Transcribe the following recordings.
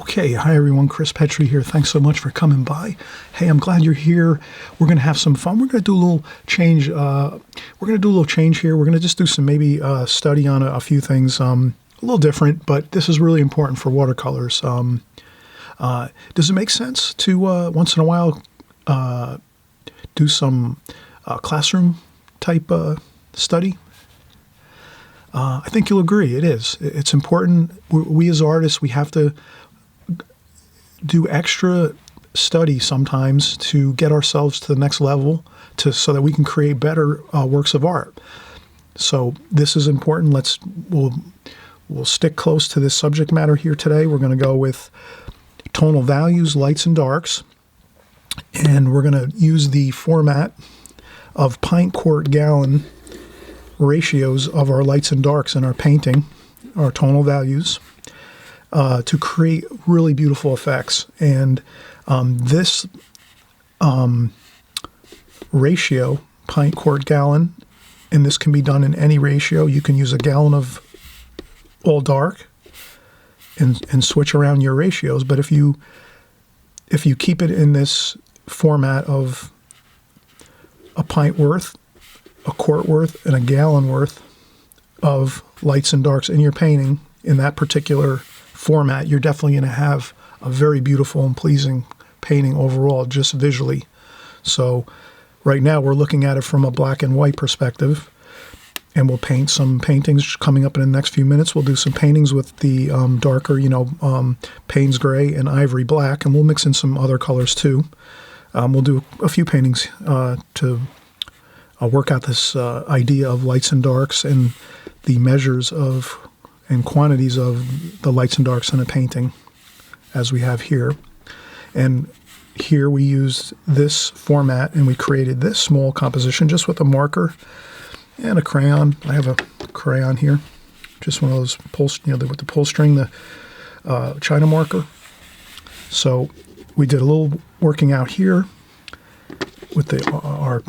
Okay, hi everyone, Chris Petri here. Thanks so much for coming by. Hey, I'm glad you're here. We're going to have some fun. We're going to do a little change. We're going to do a little change here. We're going to just do some maybe study on a few things, a little different, but this is really important for watercolors. Does it make sense to once in a while do some classroom type study? I think you'll agree it is. It's important. We as artists, we have to do extra study sometimes to get ourselves to the next level so that we can create better works of art. So this is important. We'll stick close to this subject matter here today. We're going to go with tonal values, lights and darks, and we're going to use the format of pint, quart, gallon ratios of our lights and darks in our painting, our tonal values, to create really beautiful effects. And this ratio, pint, quart, gallon, and this can be done in any ratio. You can use a gallon of all dark and switch around your ratios. But if you keep it in this format of a pint worth, a quart worth, and a gallon worth of lights and darks in your painting in that particular format, you're definitely going to have a very beautiful and pleasing painting overall, just visually. So right now we're looking at it from a black and white perspective, and we'll paint some paintings coming up in the next few minutes. We'll do some paintings with the darker, Payne's gray and ivory black, and we'll mix in some other colors too. We'll do a few paintings to work out this idea of lights and darks and the measures of and quantities of the lights and darks in a painting as we have here. And here we used this format and we created this small composition just with a marker and a crayon. I have a crayon here, just one of those with the pull string, the China marker. So we did a little working out here with our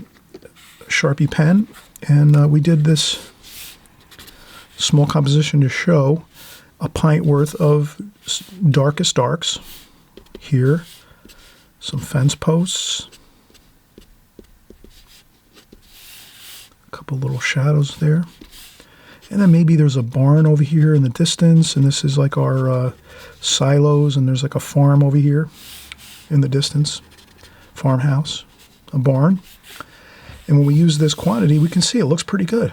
Sharpie pen, and we did this small composition to show a pint worth of darkest darks. Here, some fence posts, a couple little shadows there, and then maybe there's a barn over here in the distance, and this is like our silos, and there's like a farm over here in the distance, farmhouse, a barn. And when we use this quantity, we can see it looks pretty good.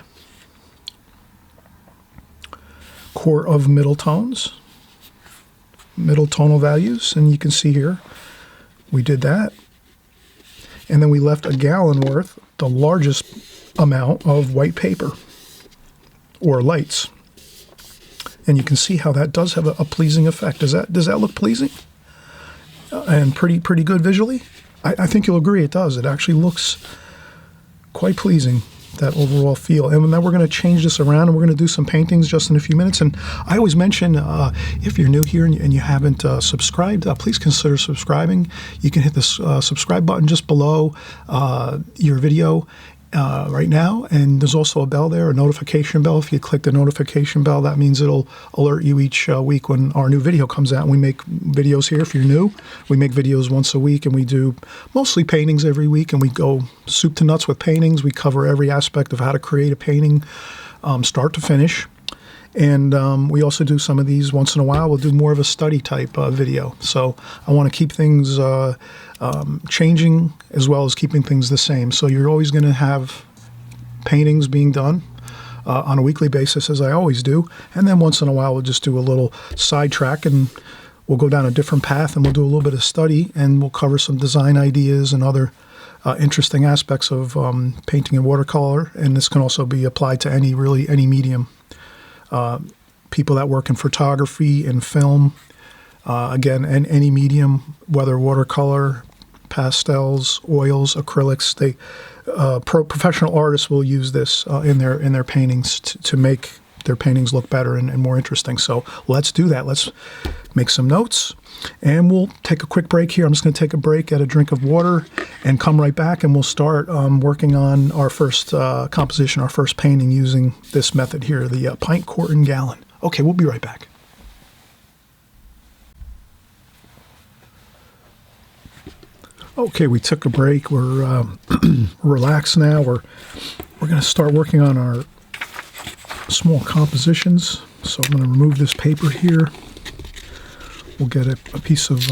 Quart of middle tones, middle tonal values, and you can see here we did that. And then we left a gallon worth, the largest amount of white paper or lights. And you can see how that does have a pleasing effect. Does that look pleasing? And pretty good visually? I think you'll agree it does. It actually looks quite pleasing, that overall feel. And then we're going to change this around and we're going to do some paintings just in a few minutes. And I always mention, if you're new here and you haven't subscribed, please consider subscribing. You can hit this subscribe button just below your video right now. And there's also a bell there, a notification bell. If you click the notification bell, that means it'll alert you each week when our new video comes out. And we make videos here. If you're new, we make videos once a week, and we do mostly paintings every week, and we go soup to nuts with paintings. We cover every aspect of how to create a painting, start to finish. And we also do some of these once in a while. We'll do more of a study type video. So I want to keep things changing as well as keeping things the same. So you're always going to have paintings being done on a weekly basis, as I always do. And then once in a while, we'll just do a little sidetrack and we'll go down a different path and we'll do a little bit of study and we'll cover some design ideas and other interesting aspects of painting in watercolor. And this can also be applied to any medium. People that work in photography and film, again, and any medium, whether watercolor, pastels, oils, acrylics, professional artists will use this in their paintings to make their paintings look better and more interesting. So let's do that. Let's make some notes, and we'll take a quick break here. I'm just going to take a break, get a drink of water, and come right back, and we'll start working on our first composition, our first painting using this method here, the pint, quart, and gallon. Okay, we'll be right back. Okay, we took a break. We're relaxed now. We're going to start working on our small compositions. So I'm going to remove this paper here. We'll get a piece of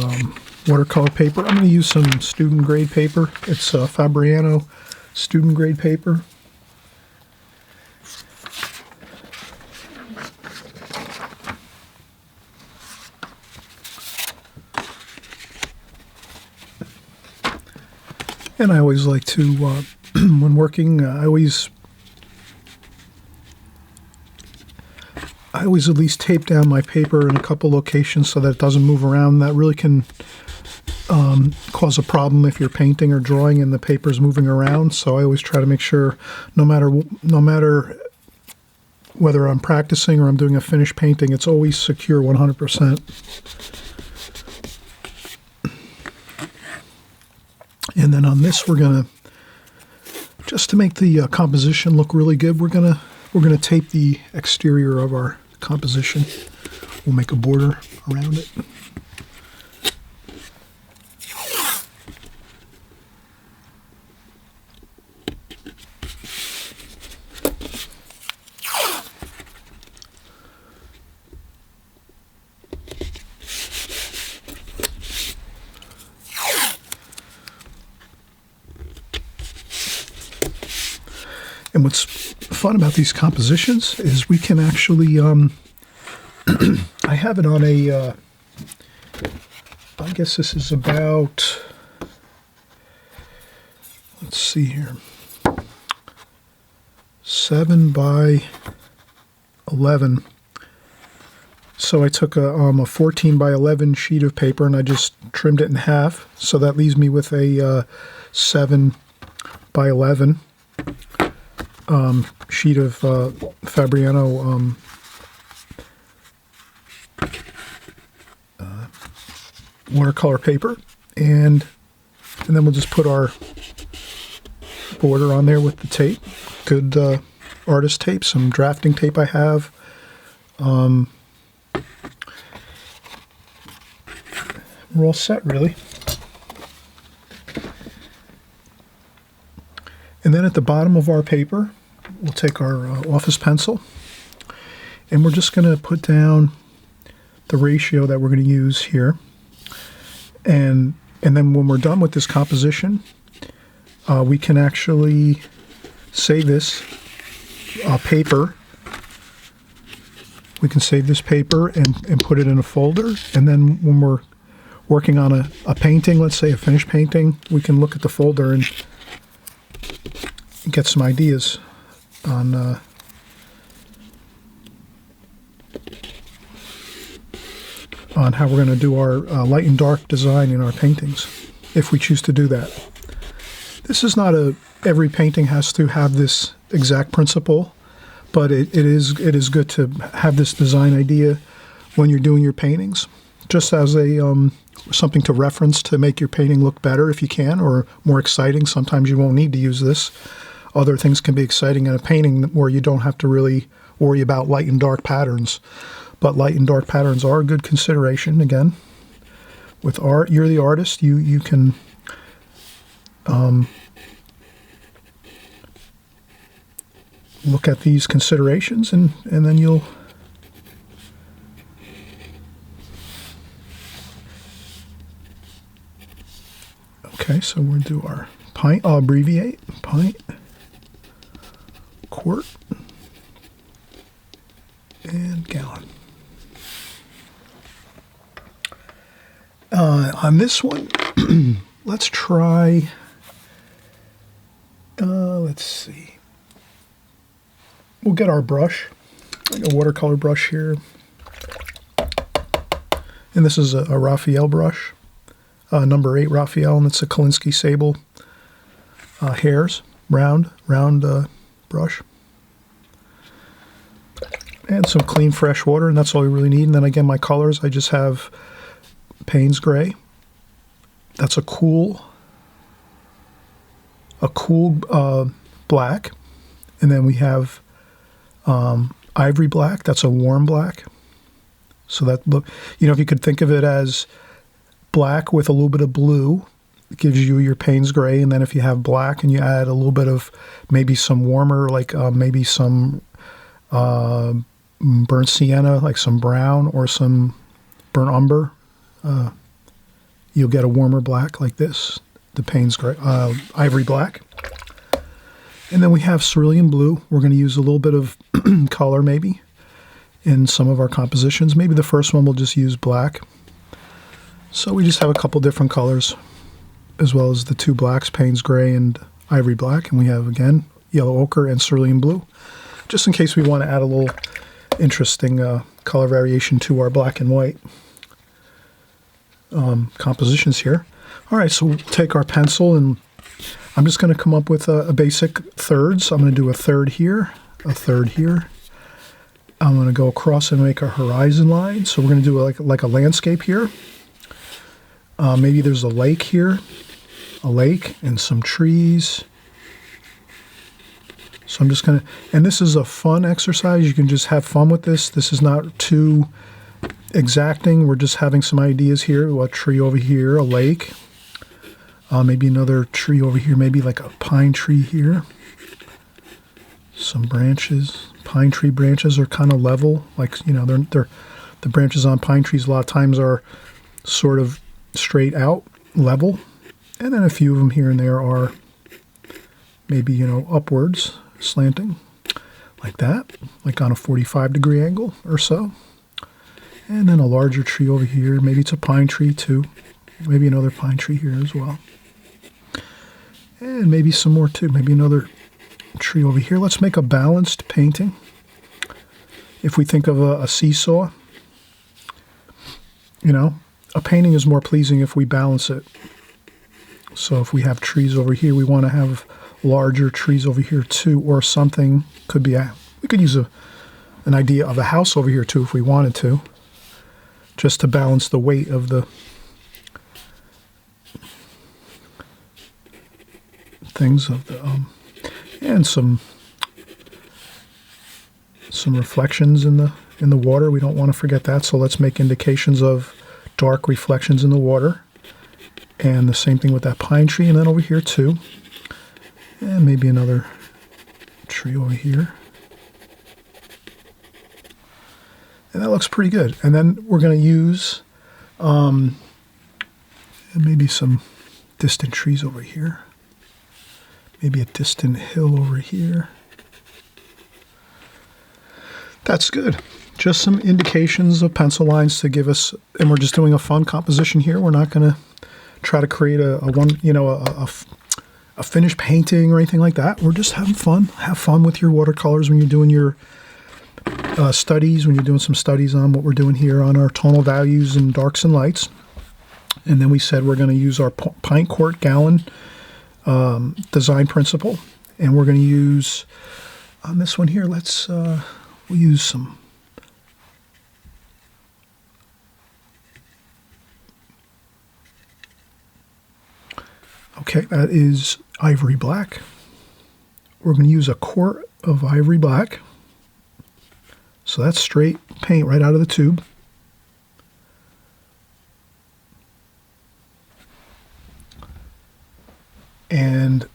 watercolor paper. I'm going to use some student grade paper. It's Fabriano student grade paper. And I always like to, when working, I always at least tape down my paper in a couple locations so that it doesn't move around. That really can cause a problem if you're painting or drawing and the paper's moving around. So I always try to make sure, no matter whether I'm practicing or I'm doing a finished painting, it's always secure 100%. And then on this, we're gonna, just to make the composition look really good, we're gonna tape the exterior of our composition. We'll make a border around it. And what's fun about these compositions is we can actually, I have it on a, I guess this is about, let's see here, 7 by 11. So I took a 14 by 11 sheet of paper and I just trimmed it in half. So that leaves me with a 7 by 11. Sheet of Fabriano watercolor paper, and then we'll just put our border on there with the tape. Good artist tape, some drafting tape I have. We're all set, really. And then at the bottom of our paper, we'll take our office pencil, and we're just going to put down the ratio that we're going to use here. And then when we're done with this composition, we can actually save this paper. We can save this paper and put it in a folder. And then when we're working on a painting, let's say a finished painting, we can look at the folder and get some ideas on how we're going to do our light and dark design in our paintings, if we choose to do that. This is not every painting has to have this exact principle, but it is good to have this design idea when you're doing your paintings, just as a something to reference to make your painting look better if you can, or more exciting. Sometimes you won't need to use this. Other things can be exciting in a painting where you don't have to really worry about light and dark patterns. But light and dark patterns are a good consideration. Again, with art, you're the artist. You can look at these considerations and then you'll okay, so we'll do our pint. I'll abbreviate pint, quart, and gallon. On this one, let's try, let's see. We'll get our brush, like a watercolor brush here. And this is a Raphael brush, number 8 Raphael, and it's a Kolinsky Sable hairs, round brush. And some clean, fresh water, and that's all we really need. And then again, my colors, I just have Payne's Gray. That's a cool black. And then we have Ivory Black. That's a warm black. So that look, if you could think of it as black with a little bit of blue, gives you your Payne's gray, and then if you have black and you add a little bit of maybe some warmer, like maybe some burnt sienna, like some brown or some burnt umber, you'll get a warmer black like this, the Payne's gray, ivory black. And then we have cerulean blue. We're going to use a little bit of color maybe in some of our compositions. Maybe the first one we'll just use black. So we just have a couple different colors, as well as the two blacks, Payne's gray and ivory black. And we have, again, yellow ochre and cerulean blue, just in case we want to add a little interesting color variation to our black and white compositions here. All right, so we'll take our pencil, and I'm just going to come up with a basic thirds. I'm going to do a third here, a third here. I'm going to go across and make a horizon line. So we're going to do like a landscape here. Maybe there's a lake here, a lake and some trees. So I'm just going to, and this is a fun exercise. You can just have fun with this. This is not too exacting. We're just having some ideas here. A tree over here, a lake. Maybe another tree over here, maybe like a pine tree here. Some branches. Pine tree branches are kind of level, like, you know, they're the branches on pine trees a lot of times are sort of straight out, level. And then a few of them here and there are maybe, you know, upwards, slanting, like that, like on a 45-degree angle or so. And then a larger tree over here. Maybe it's a pine tree too. Maybe another pine tree here as well. And maybe some more too. Maybe another tree over here. Let's make a balanced painting. If we think of a seesaw, you know, a painting is more pleasing if we balance it. So if we have trees over here, we want to have larger trees over here too, or something. Could be we could use an idea of a house over here too if we wanted to, just to balance the weight of the things of the and some reflections in the water. We don't want to forget that. So let's make indications of dark reflections in the water. And the same thing with that pine tree, and then over here too. And maybe another tree over here. And that looks pretty good. And then we're going to use maybe some distant trees over here. Maybe a distant hill over here. That's good. Just some indications of pencil lines to give us, and we're just doing a fun composition here. We're not going to try to create a finished painting or anything like that. We're just having fun. Have fun with your watercolors when you're doing your studies, when you're doing some studies on what we're doing here on our tonal values and darks and lights. And then we said we're going to use our pint, quart, gallon design principle, and we're going to use on this one here. Let's we'll use some okay, that is ivory black. We're going to use a quart of ivory black, so that's straight paint right out of the tube. And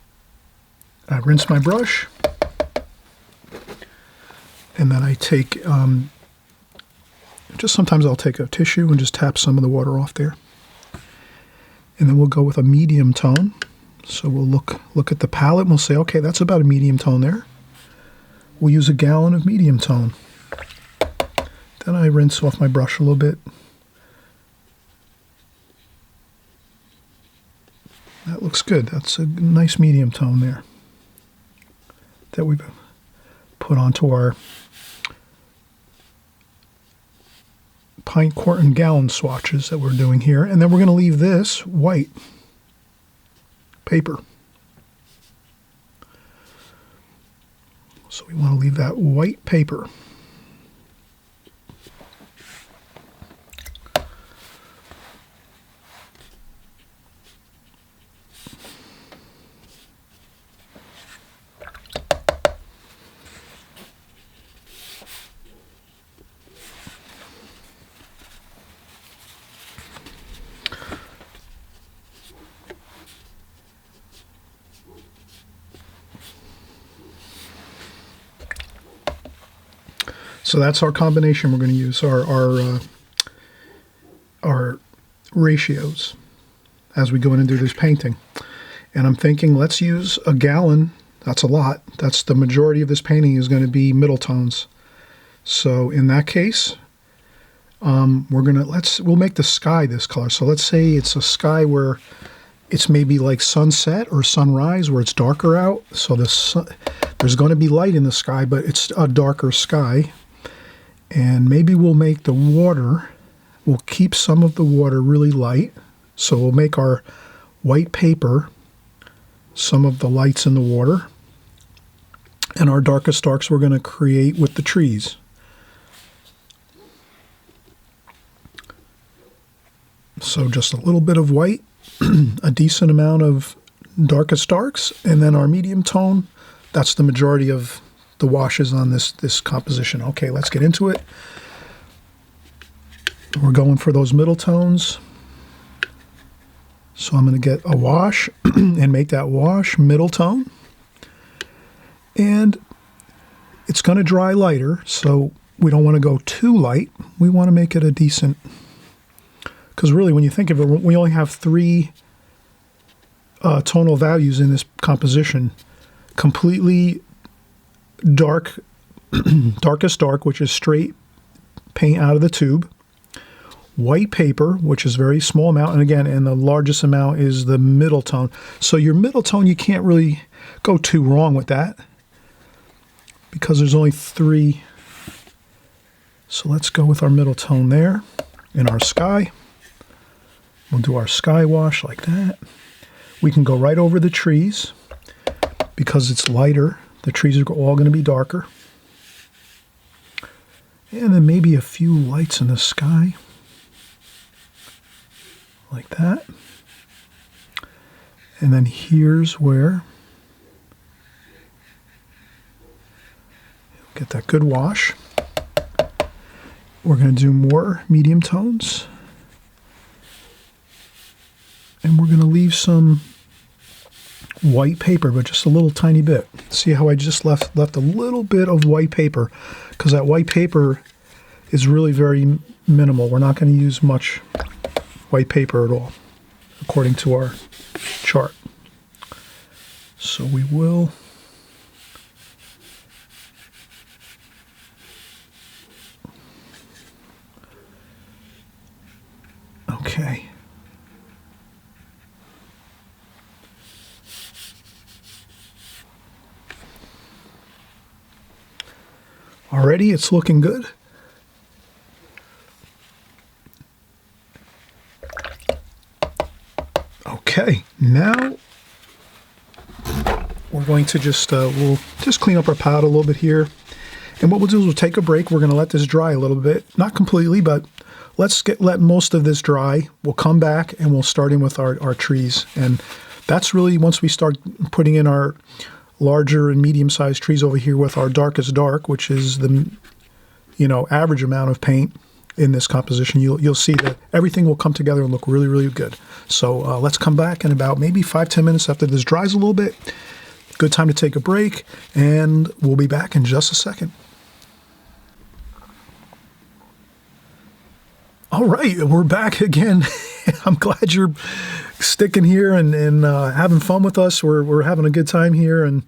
I rinse my brush, and then I take, just sometimes I'll take a tissue and just tap some of the water off there. And then we'll go with a medium tone. So we'll look at the palette and we'll say, okay, that's about a medium tone there. We'll use a gallon of medium tone. Then I rinse off my brush a little bit. That looks good. That's a nice medium tone there that we've put onto our pint, quart, and gallon swatches that we're doing here. And then we're going to leave this white paper. So we want to leave that white paper. So that's our combination we're going to use, our ratios as we go in and do this painting. And I'm thinking let's use a gallon. That's a lot. That's the majority of this painting is going to be middle tones. So in that case, we'll make the sky this color. So let's say it's a sky where it's maybe like sunset or sunrise where it's darker out. So there's going to be light in the sky, but it's a darker sky. And maybe we'll make the water, we'll keep some of the water really light. So we'll make our white paper some of the lights in the water. And our darkest darks we're going to create with the trees. So just a little bit of white, a decent amount of darkest darks, and then our medium tone, that's the majority of the washes on this composition. Okay, let's get into it. We're going for those middle tones. So I'm going to get a wash and make that wash middle tone. And it's going to dry lighter, so we don't want to go too light. We want to make it a decent, because really when you think of it, we only have 3 tonal values in this composition. Completely dark, darkest dark, which is straight paint out of the tube. White paper, which is very small amount, and again, and the largest amount is the middle tone. So your middle tone, you can't really go too wrong with that because there's only 3. So let's go with our middle tone there in our sky. We'll do our sky wash like that. We can go right over the trees because it's lighter. The trees are all going to be darker. And then maybe a few lights in the sky. Like that. And then here's where get that good wash. We're going to do more medium tones. And we're going to leave some white paper, but just a little tiny bit. See how I just left a little bit of white paper, because that white paper is really very minimal. We're not going to use much white paper at all, according to our chart. So we will okay. Already it's looking good. Okay, now we're going to just we'll just clean up our palette a little bit here. And what we'll do is we'll take a break. We're going to let this dry a little bit, not completely, but let most of this dry. We'll come back and we'll start in with our trees. And that's really once we start putting in our larger and medium-sized trees over here with our darkest dark, which is the average amount of paint in this composition, you'll see that everything will come together and look really, really good. So let's come back in about maybe 5-10 minutes after this dries a little bit. Good time to take a break, and we'll be back in just a second. All right, we're back again. I'm glad you're sticking here and having fun with us. We're having a good time here, and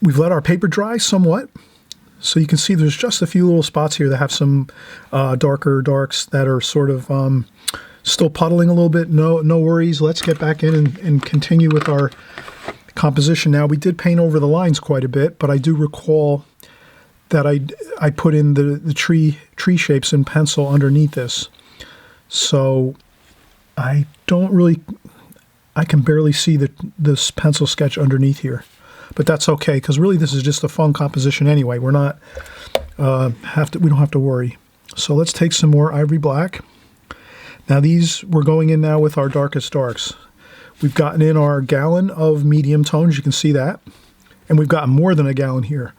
we've let our paper dry somewhat. So you can see there's just a few little spots here that have some darker darks that are sort of still puddling a little bit. No worries. Let's get back in and continue with our composition. Now, we did paint over the lines quite a bit, but I do recall that I put in the tree shapes in pencil underneath this. So I can barely see this pencil sketch underneath here. But that's okay, because really this is just a fun composition anyway. We're not we don't have to worry. So let's take some more ivory black. Now we're going in now with our darkest darks. We've gotten in our gallon of medium tones, you can see that. And we've gotten more than a gallon here.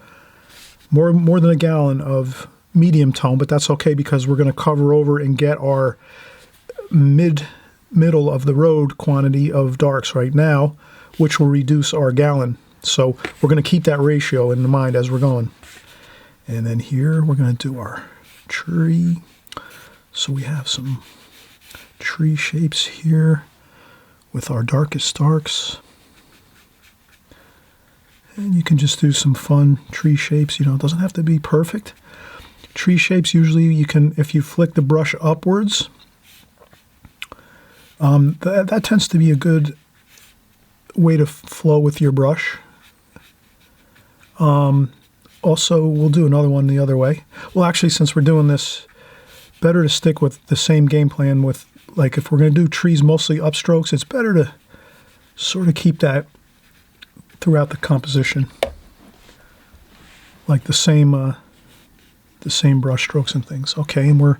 More than a gallon of medium tone, but that's okay because we're going to cover over and get our middle of the road quantity of darks right now, which will reduce our gallon. So we're going to keep that ratio in mind as we're going. And then here we're going to do our tree. So we have some tree shapes here with our darkest darks. And you can just do some fun tree shapes. You know, it doesn't have to be perfect. Tree shapes, usually you can, if you flick the brush upwards, that tends to be a good way to flow with your brush. Also, we'll do another one the other way. Well, actually, since we're doing this, better to stick with the same game plan with, like, if we're going to do trees mostly upstrokes, it's better to sort of keep that throughout the composition. Like the same brush strokes and things. Okay, and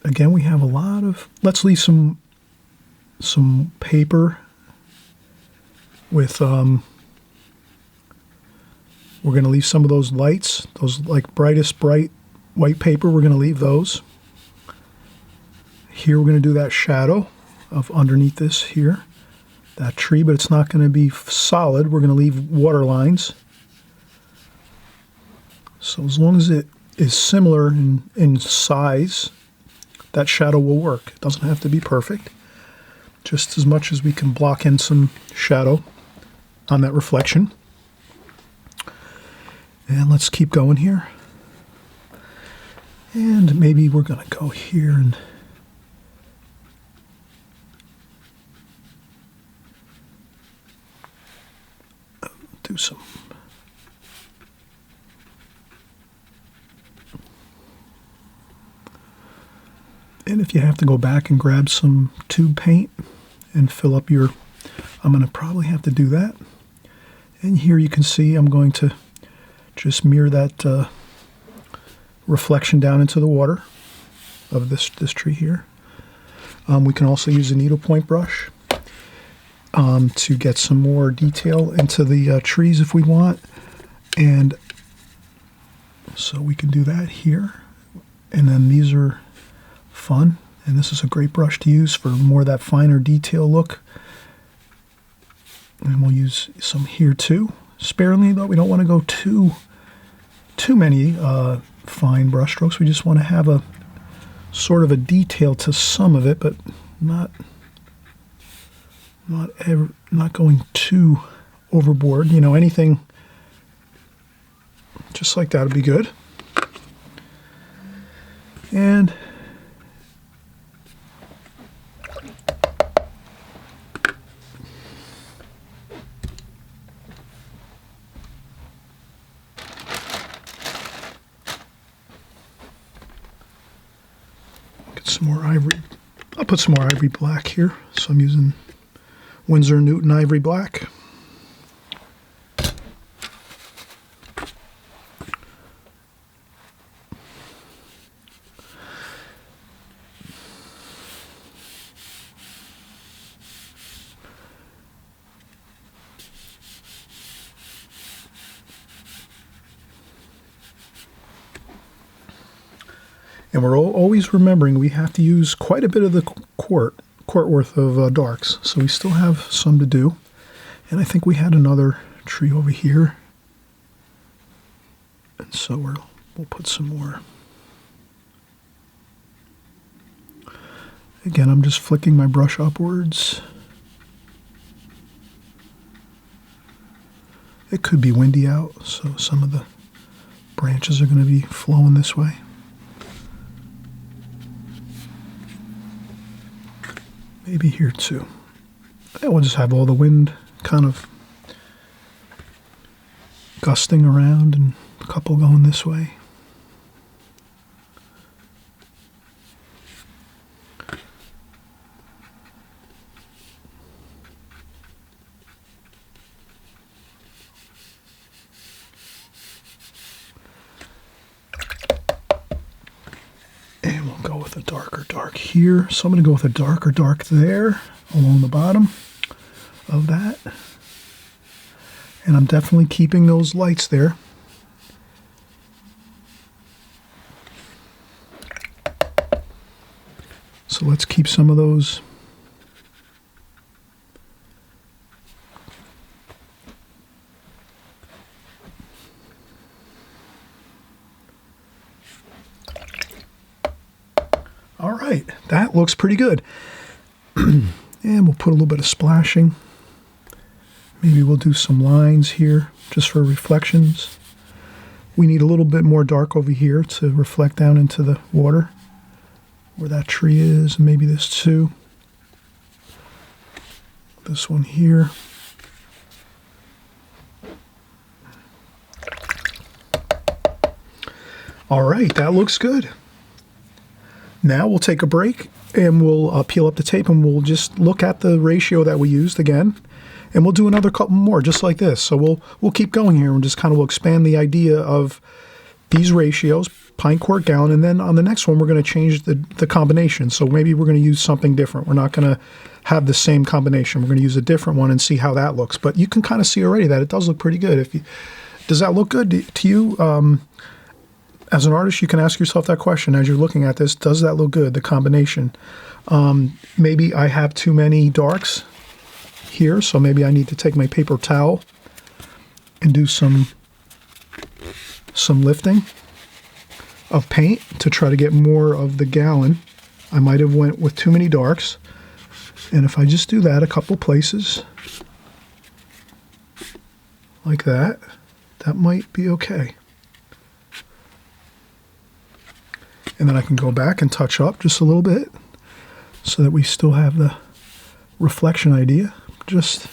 again, we have a lot of, let's leave some paper with, we're going to leave some of those lights, those like brightest bright white paper, we're going to leave those. Here we're going to do that shadow of underneath this here, that tree, but it's not going to be solid. We're going to leave water lines. So as long as it is similar in size, that shadow will work. It doesn't have to be perfect. Just as much as we can block in some shadow on that reflection. And let's keep going here. And maybe we're going to go here and do some. And if you have to go back and grab some tube paint and fill up your, I'm going to probably have to do that. And here you can see I'm going to just mirror that reflection down into the water of this tree here. We can also use a needlepoint brush to get some more detail into the trees if we want. And so we can do that here. And then these are fun, and this is a great brush to use for more of that finer detail look. And we'll use some here too, sparingly though. We don't want to go too many fine brush strokes. We just want to have a sort of a detail to some of it, but not going too overboard. You know, anything just like that would be good. And some more ivory. I'll put some more ivory black here. So I'm using Winsor & Newton ivory black. And we're always remembering we have to use quite a bit of the quart worth of darks. So we still have some to do. And I think we had another tree over here. And so we'll put some more. Again, I'm just flicking my brush upwards. It could be windy out, so some of the branches are going to be flowing this way. Maybe here too. And we'll just have all the wind kind of gusting around and a couple going this way. And we'll go with a darker dark here. So I'm going to go with a darker dark there along the bottom of that. And I'm definitely keeping those lights there. So let's keep some of those. All right, that looks pretty good. And we'll put a little bit of splashing. Maybe we'll do some lines here just for reflections. We need a little bit more dark over here to reflect down into the water where that tree is, and maybe this too. This one here. All right, that looks good. Now we'll take a break and we'll peel up the tape and we'll just look at the ratio that we used again, and we'll do another couple more just like this. So we'll keep going here and just kind of will expand the idea of these ratios, pint, quart, gallon, and then on the next one we're going to change the combination. So maybe we're going to use something different. We're not going to have the same combination. We're going to use a different one and see how that looks. But you can kind of see already that it does look pretty good. Does that look good to you? As an artist, you can ask yourself that question as you're looking at this. Does that look good, the combination? Maybe I have too many darks here, so maybe I need to take my paper towel and do some lifting of paint to try to get more of the gallon. I might have went with too many darks. And if I just do that a couple places, like that, that might be okay. And then I can go back and touch up just a little bit so that we still have the reflection idea. Just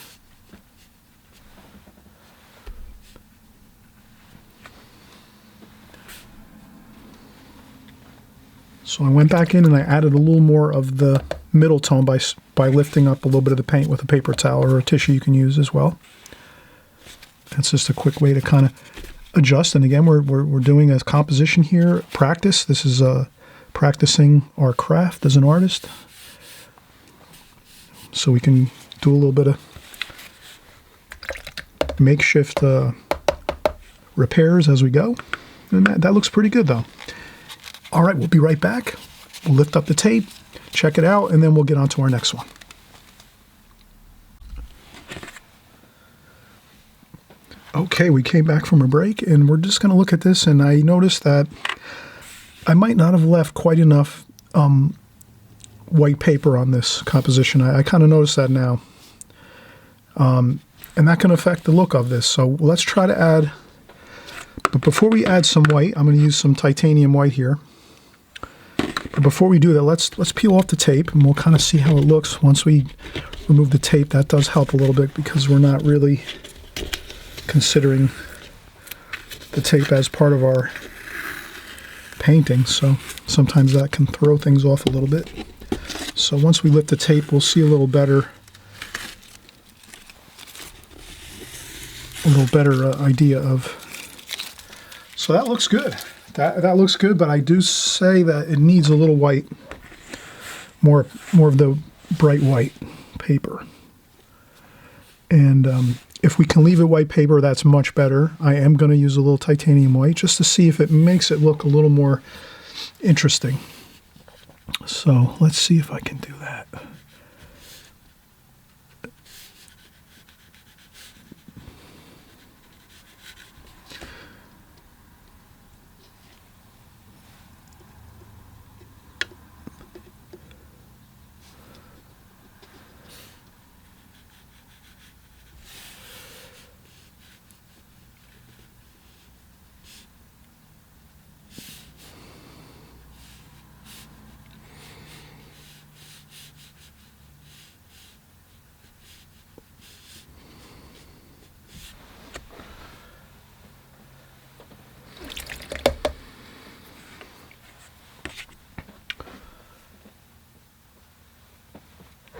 so I went back in and I added a little more of the middle tone by lifting up a little bit of the paint with a paper towel or a tissue you can use as well. That's just a quick way to kind of adjust. And again, we're doing a composition here, practice. This is practicing our craft as an artist, so we can do a little bit of makeshift repairs as we go. And that looks pretty good though. All right, we'll be right back. We'll lift up the tape, check it out, and then we'll get on to our next one. Okay, we came back from a break, and we're just going to look at this, and I noticed that I might not have left quite enough white paper on this composition. I kind of noticed that now. And that can affect the look of this. So let's try to add, but before we add some white, I'm going to use some titanium white here. But before we do that, let's peel off the tape, and we'll kind of see how it looks once we remove the tape. That does help a little bit because we're not really considering the tape as part of our painting, so sometimes that can throw things off a little bit. So once we lift the tape, we'll see a little better idea of. So that looks good. That looks good, but I do say that it needs a little white, more of the bright white paper. And if we can leave it white paper, that's much better. I am going to use a little titanium white just to see if it makes it look a little more interesting. So let's see if I can do that.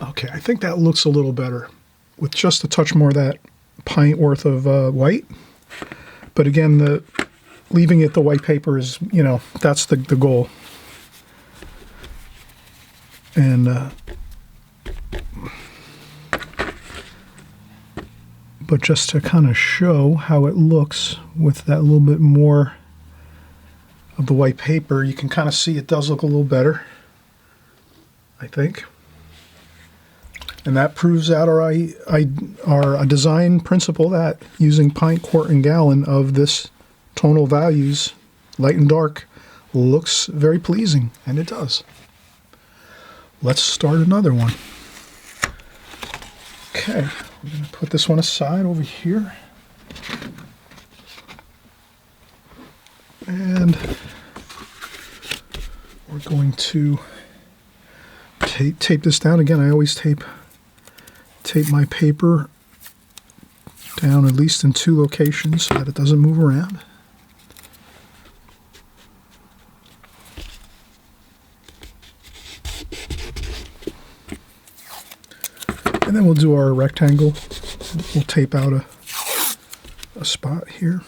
Okay, I think that looks a little better with just a touch more of that pint worth of white. But again, leaving it the white paper is, that's the goal. And but just to kind of show how it looks with that little bit more of the white paper, you can kind of see it does look a little better, I think. And that proves out our design principle that using pint, quart, and gallon of this tonal values, light and dark, looks very pleasing, and it does. let's start another one. Okay, we're going to put this one aside over here. And we're going to tape this down. Again, I always tape my paper down at least in 2 locations so that it doesn't move around. And then we'll do our rectangle. We'll tape out a spot here.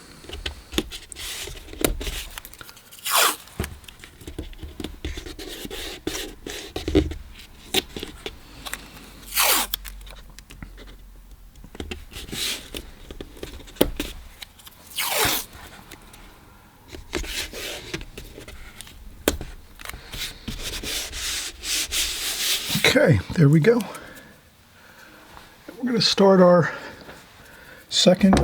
Okay, there we go. We're going to start our second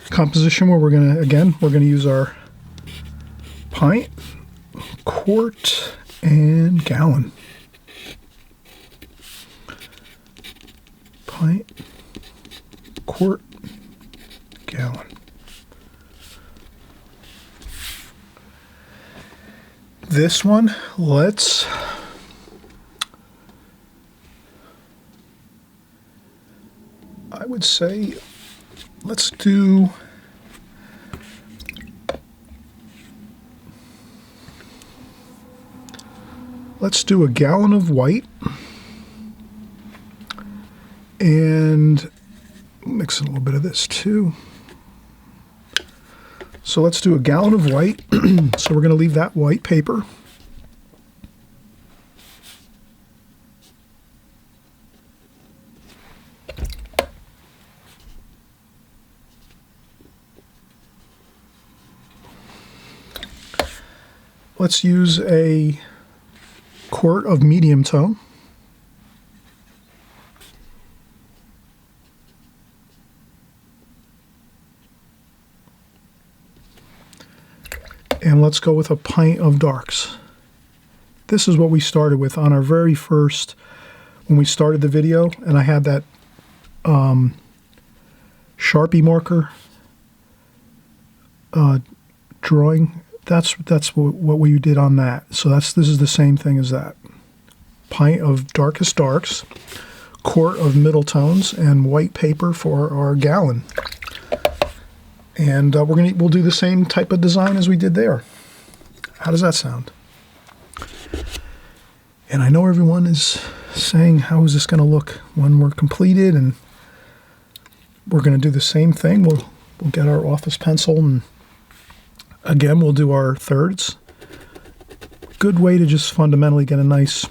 composition where we're going to use our pint, quart, and gallon. Pint, quart, gallon. This one, I would say, let's do a gallon of white and mix in a little bit of this too. So let's do a gallon of white. So we're going to leave that white paper. Let's use a quart of medium tone. And let's go with a pint of darks. This is what we started with on our very first, when we started the video, and I had that Sharpie marker drawing. That's what we did on that. So this is the same thing as that. Pint of darkest darks, quart of middle tones, and white paper for our gallon. And we'll do the same type of design as we did there. How does that sound? And I know everyone is saying, how is this going to look when we're completed? And we're going to do the same thing. We'll get our office pencil, and again, we'll do our thirds. Good way to just fundamentally get a nice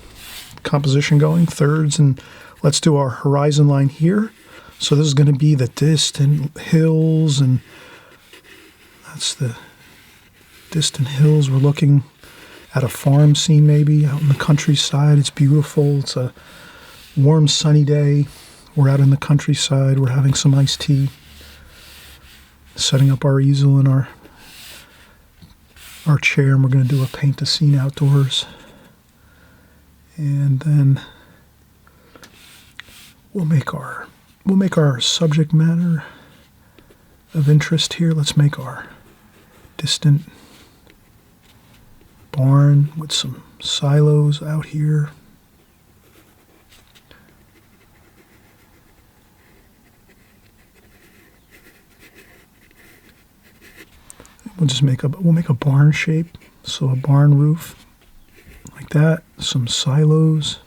composition going. Thirds, and let's do our horizon line here. So this is going to be the distant hills, and that's the distant hills. We're looking at a farm scene maybe out in the countryside. It's beautiful. It's a warm, sunny day. We're out in the countryside. We're having some iced tea, setting up our easel and our chair, and we're going to do a paint a scene outdoors. And then we'll make our subject matter of interest here. Let's make our distant barn with some silos out here. We'll make a barn shape, so a barn roof like that, some silos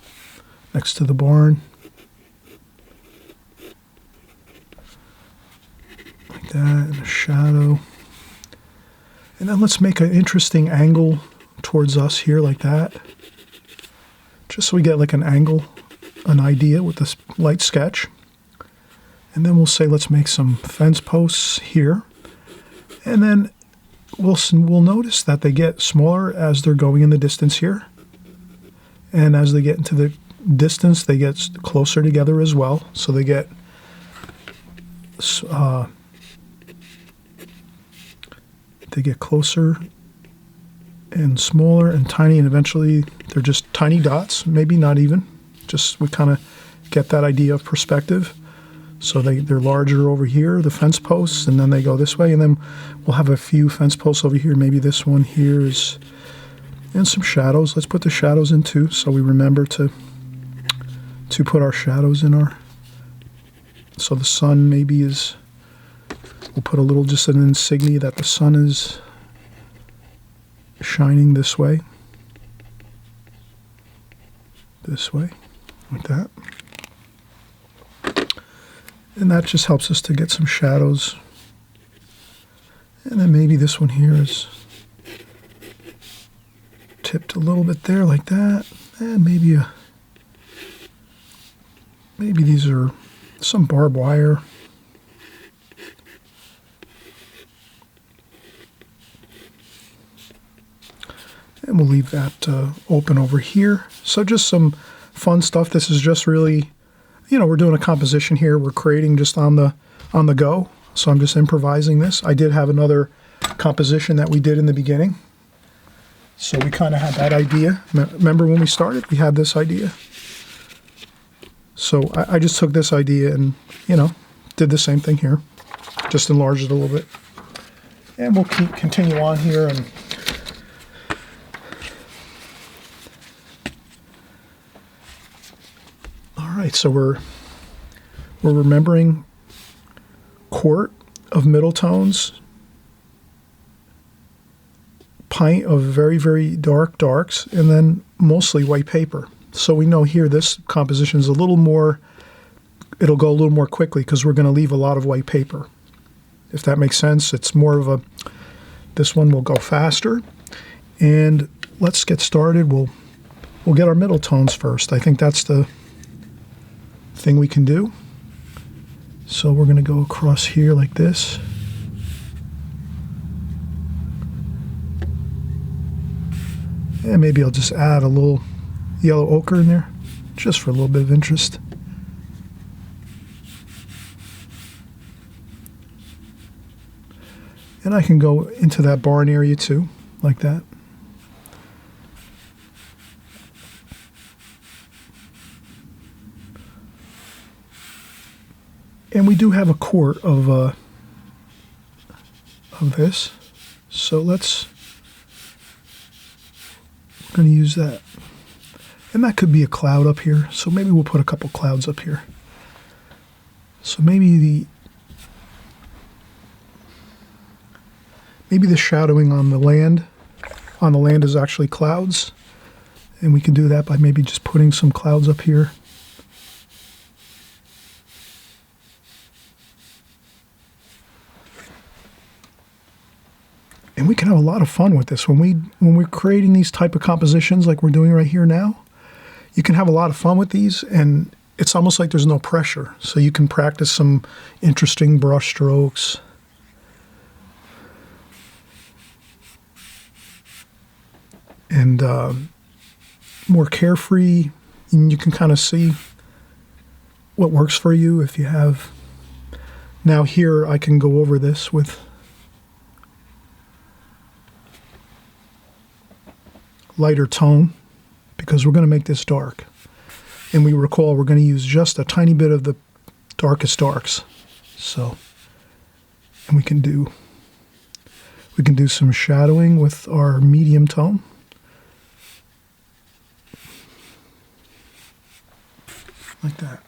next to the barn like that, and a shadow. And then let's make an interesting angle towards us here like that, just so we get like an angle, an idea with this light sketch. And then we'll say let's make some fence posts here, and then we'll notice that they get smaller as they're going in the distance here. And as they get into the distance, they get closer together as well. So they get closer and smaller and tiny, and eventually they're just tiny dots, maybe not even. Just we kind of get that idea of perspective. So they're larger over here, the fence posts, and then they go this way, and then we'll have a few fence posts over here. Maybe this one here is, and some shadows. Let's put the shadows in too, so we remember to put our shadows in our, so the sun maybe is, we'll put a little, just an insignia that the sun is shining this way, like that. And that just helps us to get some shadows. And then maybe this one here is tipped a little bit there like that. And maybe these are some barbed wire. And we'll leave that open over here. So just some fun stuff. This is just really, you know, we're doing a composition here. We're creating just on the go. So I'm just improvising this. I did have another composition that we did in the beginning. So we kind of had that idea. Remember when we started, we had this idea. So I just took this idea and, you know, did the same thing here. Just enlarged it a little bit. And we'll continue on here. And all right, so we're remembering Quart of middle tones, Pint of very, very dark darks, and then mostly white paper. So we know here this composition is a little more, it'll go a little more quickly because we're going to leave a lot of white paper. If that makes sense, it's more of a, this one will go faster. And let's get started. We'll get our middle tones first. I think that's the thing we can do. So we're going to go across here like this. And maybe I'll just add a little yellow ochre in there, just for a little bit of interest. And I can go into that barn area too, like that. And we do have a quart of this, so we're going to use that. And that could be a cloud up here, so maybe we'll put a couple clouds up here. So maybe the shadowing on the land is actually clouds, and we can do that by maybe just putting some clouds up here. And we can have a lot of fun with this. When we're creating these type of compositions like we're doing right here now, you can have a lot of fun with these, and it's almost like there's no pressure. So you can practice some interesting brush strokes. And more carefree, and you can kind of see what works for you. If you have, now here I can go over this with lighter tone because we're going to make this dark. And we recall we're going to use just a tiny bit of the darkest darks. So, and we can do some shadowing with our medium tone. Like that.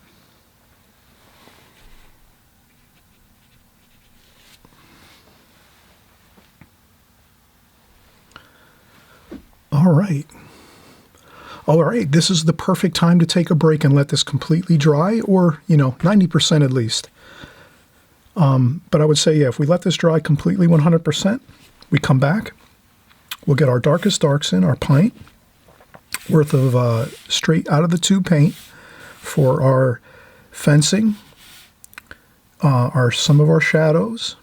All right, this is the perfect time to take a break and let this completely dry, or, 90% at least. But I would say, yeah, if we let this dry completely 100%, we come back, we'll get our darkest darks in, our pint worth of straight out of the tube paint for our fencing, some of our shadows,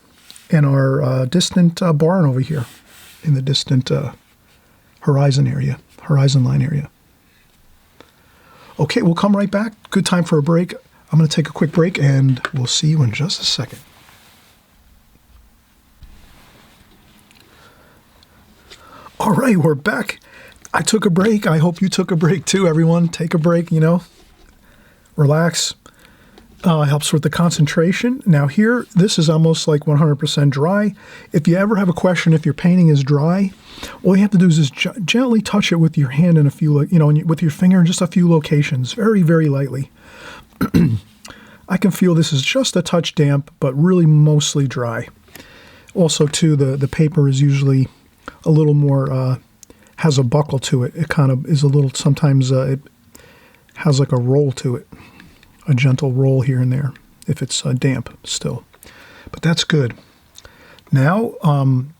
and our distant barn over here in the distant horizon line area. Okay, we'll come right back. Good time for a break. I'm going to take a quick break, and we'll see you in just a second. All right, we're back. I took a break. I hope you took a break too, everyone. Take a break, you know. Relax. Helps with the concentration. Now here, this is almost like 100% dry. If you ever have a question if your painting is dry, all you have to do is just gently touch it with your hand in a few, you know, with your finger in just a few locations, very, very lightly. I can feel this is just a touch damp, but really mostly dry. Also, too, the paper is usually a little more, has a buckle to it. It kind of is a little, sometimes it has like a roll to it. A gentle roll here and there if it's damp still. But that's good. Now, I'm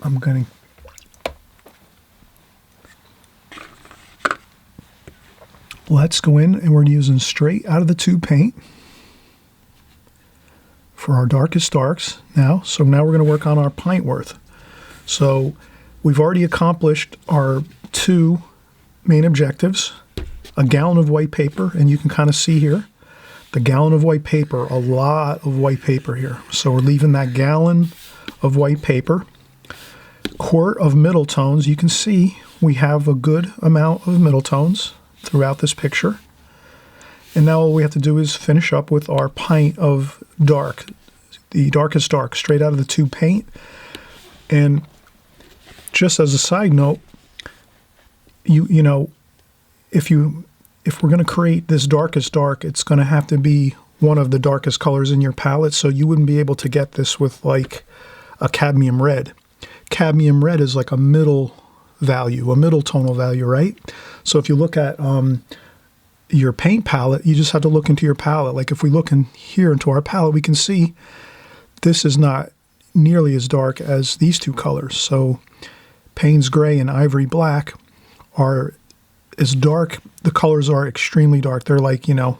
going to... Let's go in, and we're using straight out of the tube paint for our darkest darks now. So now we're going to work on our pint worth. So we've already accomplished our two main objectives. A gallon of white paper, and you can kind of see here, the gallon of white paper, a lot of white paper here. So we're leaving that gallon of white paper. Quart of middle tones, you can see we have a good amount of middle tones throughout this picture. And now all we have to do is finish up with our pint of dark, the darkest dark, straight out of the tube paint. And just as a side note, you know, if we're going to create this darkest dark, it's going to have to be one of the darkest colors in your palette, so you wouldn't be able to get this with like a cadmium red. Cadmium red is like a middle value, a middle tonal value, right? So if you look at your paint palette, you just have to look into your palette. Like if we look in here into our palette, we can see this is not nearly as dark as these two colors. So Payne's gray and ivory black are as dark. The colors are extremely dark. They're like, you know,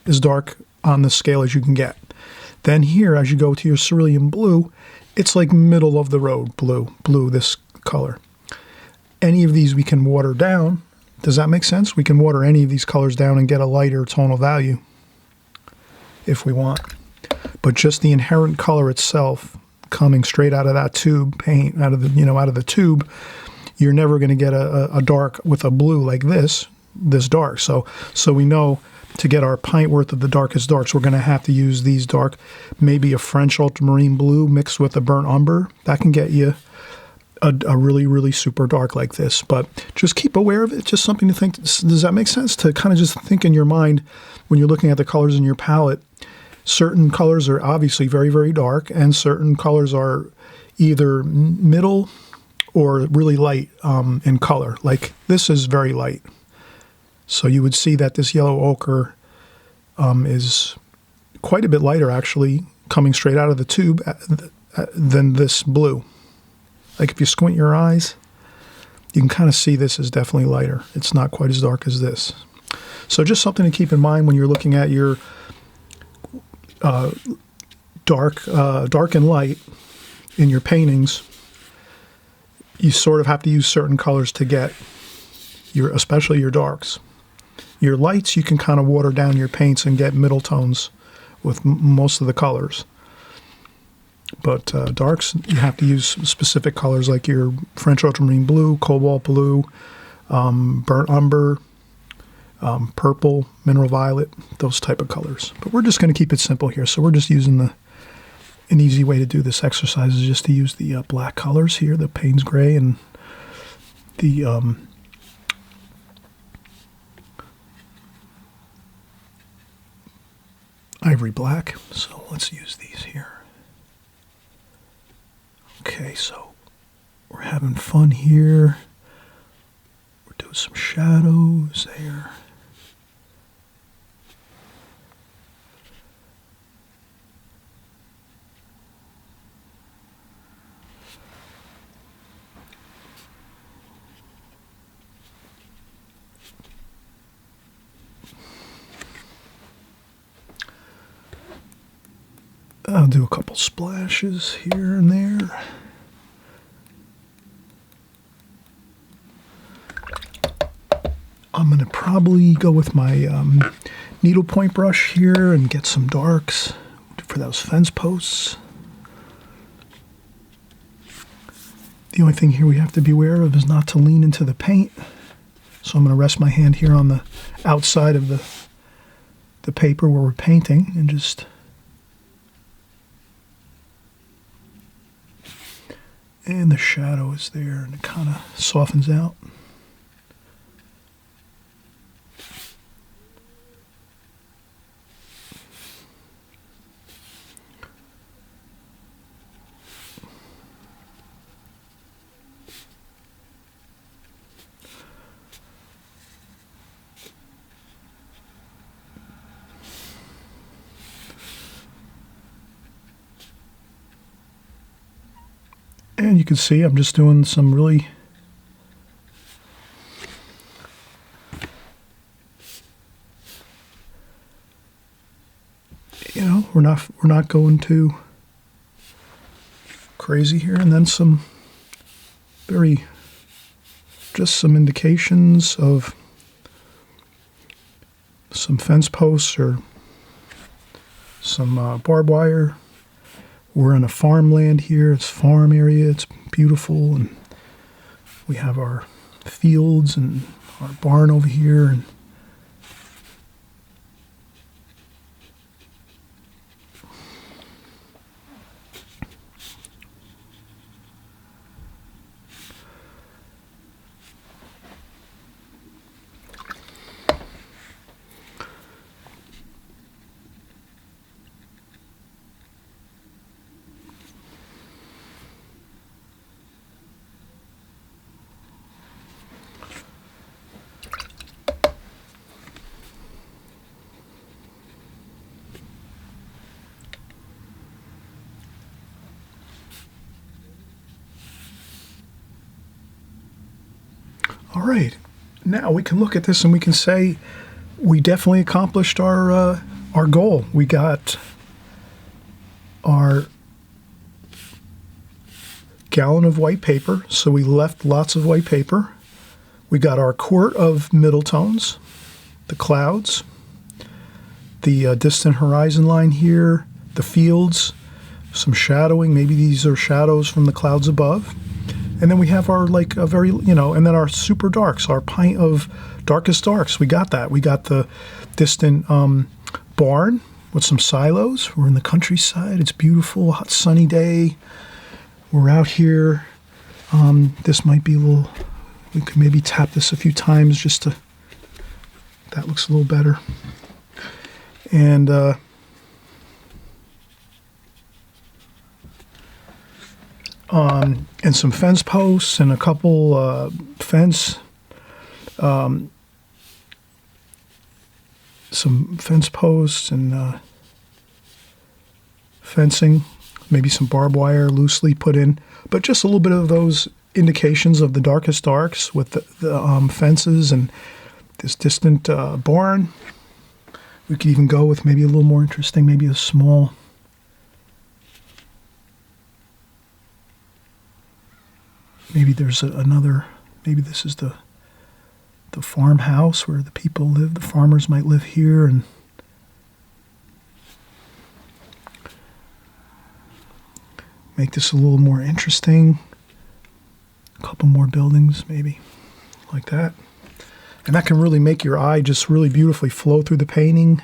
as dark on the scale as you can get. Then here, as you go to your cerulean blue, it's like middle of the road blue, this color. Any of these we can water down. Does that make sense? We can water any of these colors down and get a lighter tonal value if we want. But just the inherent color itself coming straight out of that tube paint, out of the tube, you're never going to get a dark with a blue like this dark. So we know to get our pint worth of the darkest darks, we're going to have to use these dark, maybe a French ultramarine blue mixed with a burnt umber. That can get you a really, really super dark like this. But just keep aware of it. Just something to think. Does that make sense? To kind of just think in your mind when you're looking at the colors in your palette. Certain colors are obviously very, very dark, and certain colors are either middle or really light in color. Like this is very light. So you would see that this yellow ochre is quite a bit lighter actually coming straight out of the tube than this blue. Like if you squint your eyes, you can kind of see this is definitely lighter. It's not quite as dark as this. So just something to keep in mind when you're looking at your dark and light in your paintings. You sort of have to use certain colors to get especially your darks. Your lights, you can kind of water down your paints and get middle tones with most of the colors. But darks, you have to use specific colors like your French ultramarine blue, cobalt blue, burnt umber, purple, mineral violet, those type of colors. But we're just going to keep it simple here. So we're just using an easy way to do this exercise is just to use the black colors here, the Payne's gray and the ivory black. So let's use these here. Okay, so we're having fun here. We're doing some shadows there. I'll do a couple splashes here and there. I'm going to probably go with my needlepoint brush here and get some darks for those fence posts. The only thing here we have to be aware of is not to lean into the paint. So I'm going to rest my hand here on the outside of the paper where we're painting and just and the shadow is there and it kind of softens out. And you can see I'm just doing some really we're not going too crazy here, and then some just some indications of some fence posts or some barbed wire. We're in a farmland here. It's farm area. It's beautiful, and we have our fields and our barn over here. And all right, now we can look at this and we can say we definitely accomplished our goal. We got our gallon of white paper, so we left lots of white paper. We got our quart of middle tones, the clouds, the distant horizon line here, the fields, some shadowing. Maybe these are shadows from the clouds above. And then we have our and then our super darks, our pint of darkest darks. We got that. We got the distant barn with some silos. We're in the countryside. It's beautiful, hot sunny day. We're out here. This might be a little, we could maybe tap this a few times just to, that looks a little better. And some fence posts and a couple some fence posts and fencing, maybe some barbed wire loosely put in, but just a little bit of those indications of the darkest darks with the fences and this distant barn. We could even go with maybe a little more interesting, maybe a small maybe there's another, maybe this is the farmhouse where the people live. The farmers might live here, and make this a little more interesting. A couple more buildings, maybe, like that. And that can really make your eye just really beautifully flow through the painting.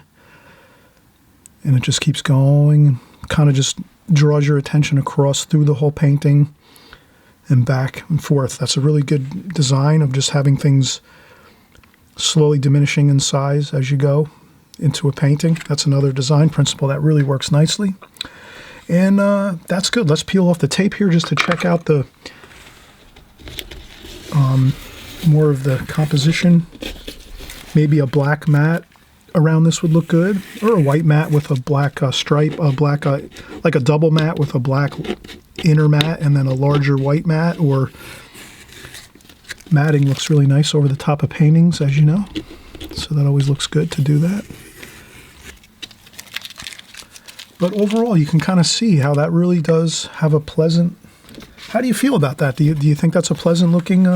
And it just keeps going, kind of just draws your attention across through the whole painting and back and forth. That's a really good design of just having things slowly diminishing in size as you go into a painting. That's another design principle that really works nicely. And that's good. Let's peel off the tape here just to check out the more of the composition. Maybe a black mat around this would look good, or a white mat with a black stripe, like a double mat with a black inner mat and then a larger white mat, or matting looks really nice over the top of paintings, as you know. So that always looks good to do that. But overall, you can kind of see how that really does have a pleasant... How do you feel about that? Do you think that's a pleasant looking...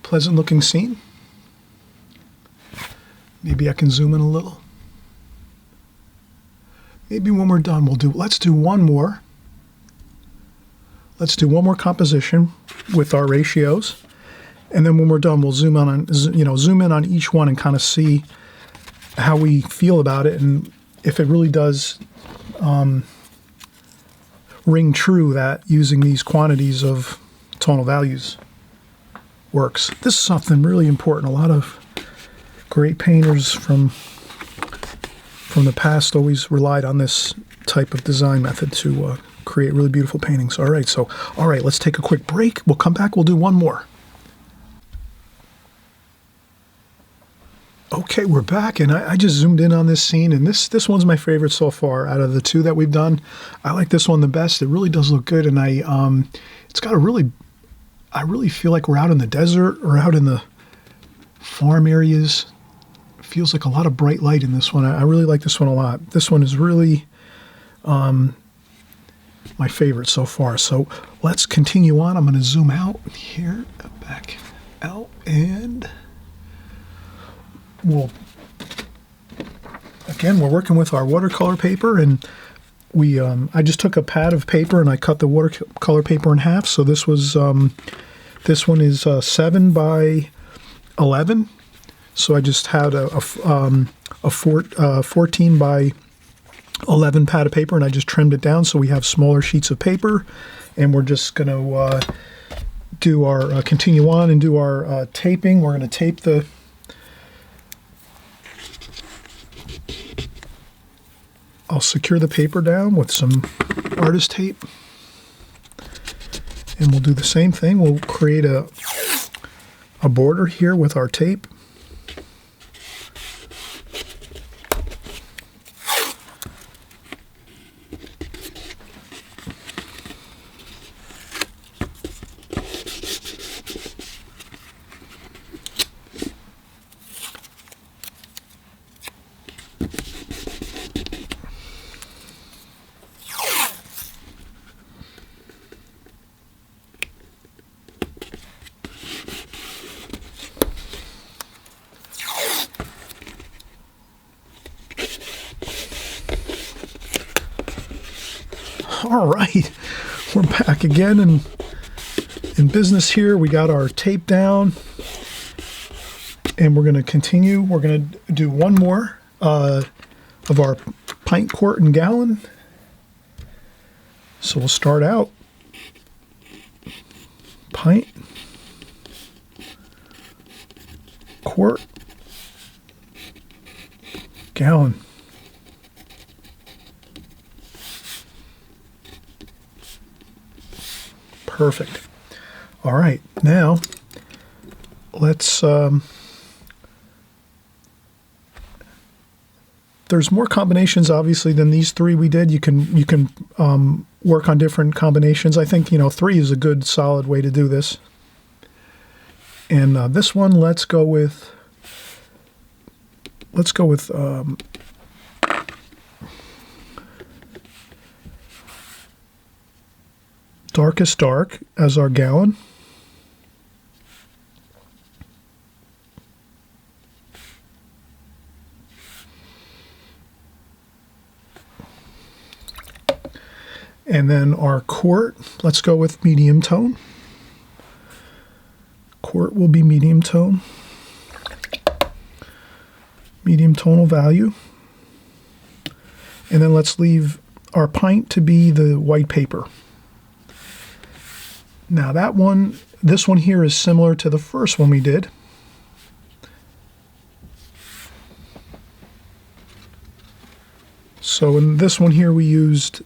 pleasant looking scene? Maybe I can zoom in a little. maybe when we're done, let's do one more. Let's do one more composition with our ratios. And then when we're done, we'll zoom in on each one and kind of see how we feel about it, and if it really does ring true that using these quantities of tonal values works. This is something really important. A lot of great painters from the past always relied on this type of design method to create really beautiful paintings. All right, let's take a quick break. We'll come back, we'll do one more. Okay, we're back, and I just zoomed in on this scene, and this one's my favorite so far out of the two that we've done. I like this one the best. It really does look good, and it's got I really feel like we're out in the desert or out in the farm areas. It feels like a lot of bright light in this one. I really like this one a lot. This one is really my favorite so far. So let's continue on. I'm going to zoom out here, back out, and we're working with our watercolor paper, and I just took a pad of paper and I cut the watercolor paper in half. So this one is 7 by 11. So I just had a 14 by 11 pad of paper, and I just trimmed it down so we have smaller sheets of paper. And we're just going to continue on and do our taping. We're going to tape I'll secure the paper down with some artist tape, and we'll do the same thing. We'll create a border here with our tape. All right, we're back again in business here. We got our tape down, and we're going to continue. We're going to do one more of our pint, quart, and gallon. So we'll start out pint, quart, gallon. Perfect. All right, now let's there's more combinations obviously than these three we did. You can work on different combinations. I think 3 is a good solid way to do this. And this one, let's go with darkest dark as our gallon. And then our quart, let's go with medium tone. Quart will be medium tone. Medium tonal value. And then let's leave our pint to be the white paper. Now this one here is similar to the first one we did. So in this one here we used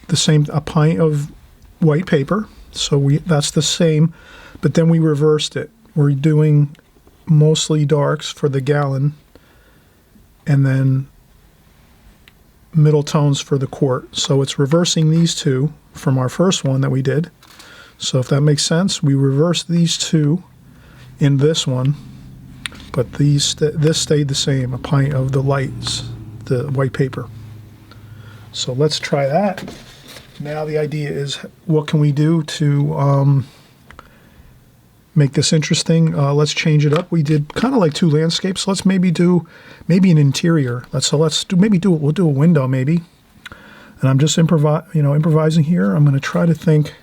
a pint of white paper. So that's the same, but then we reversed it. We're doing mostly darks for the gallon, and then middle tones for the quart. So it's reversing these two from our first one that we did. So if that makes sense, we reversed these two in this one, but this stayed the same, a pint of the lights, the white paper. So let's try that. Now the idea is, what can we do to make this interesting? Let's change it up. We did kind of like 2 landscapes. Let's maybe do an interior. We'll do a window maybe. And I'm just improvising here. I'm going to try to think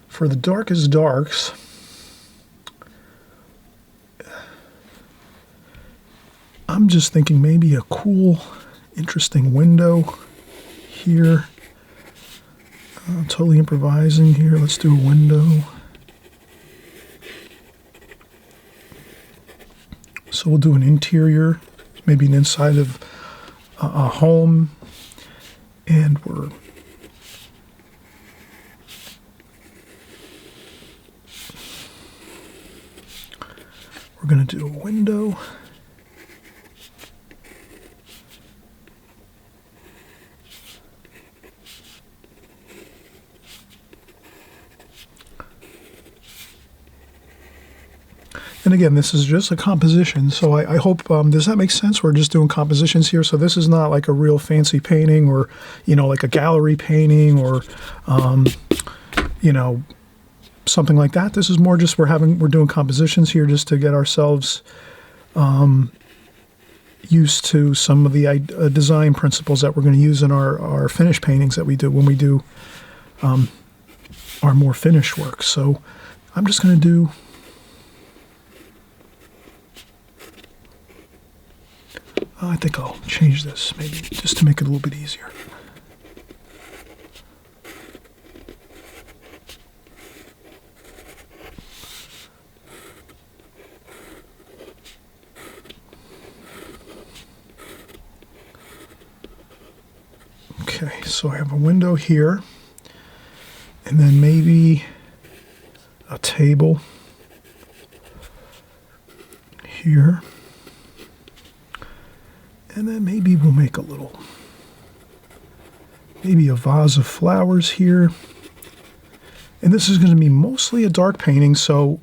for the darkest darks. I'm just thinking maybe a cool, interesting window here. Totally improvising here. Let's do a window. So we'll do an interior, maybe an inside of a home, and we're going to do a window. And again, this is just a composition, so I hope, does that make sense? We're just doing compositions here, so this is not like a real fancy painting or, like a gallery painting or, something like that. This is more just we're doing compositions here just to get ourselves used to some of the design principles that we're going to use in our finished paintings that we do when we do our more finished work. So I'm just going to do... I think I'll change this, maybe, just to make it a little bit easier. Okay, so I have a window here, and then maybe a table here. And then maybe we'll make maybe a vase of flowers here. And this is going to be mostly a dark painting, so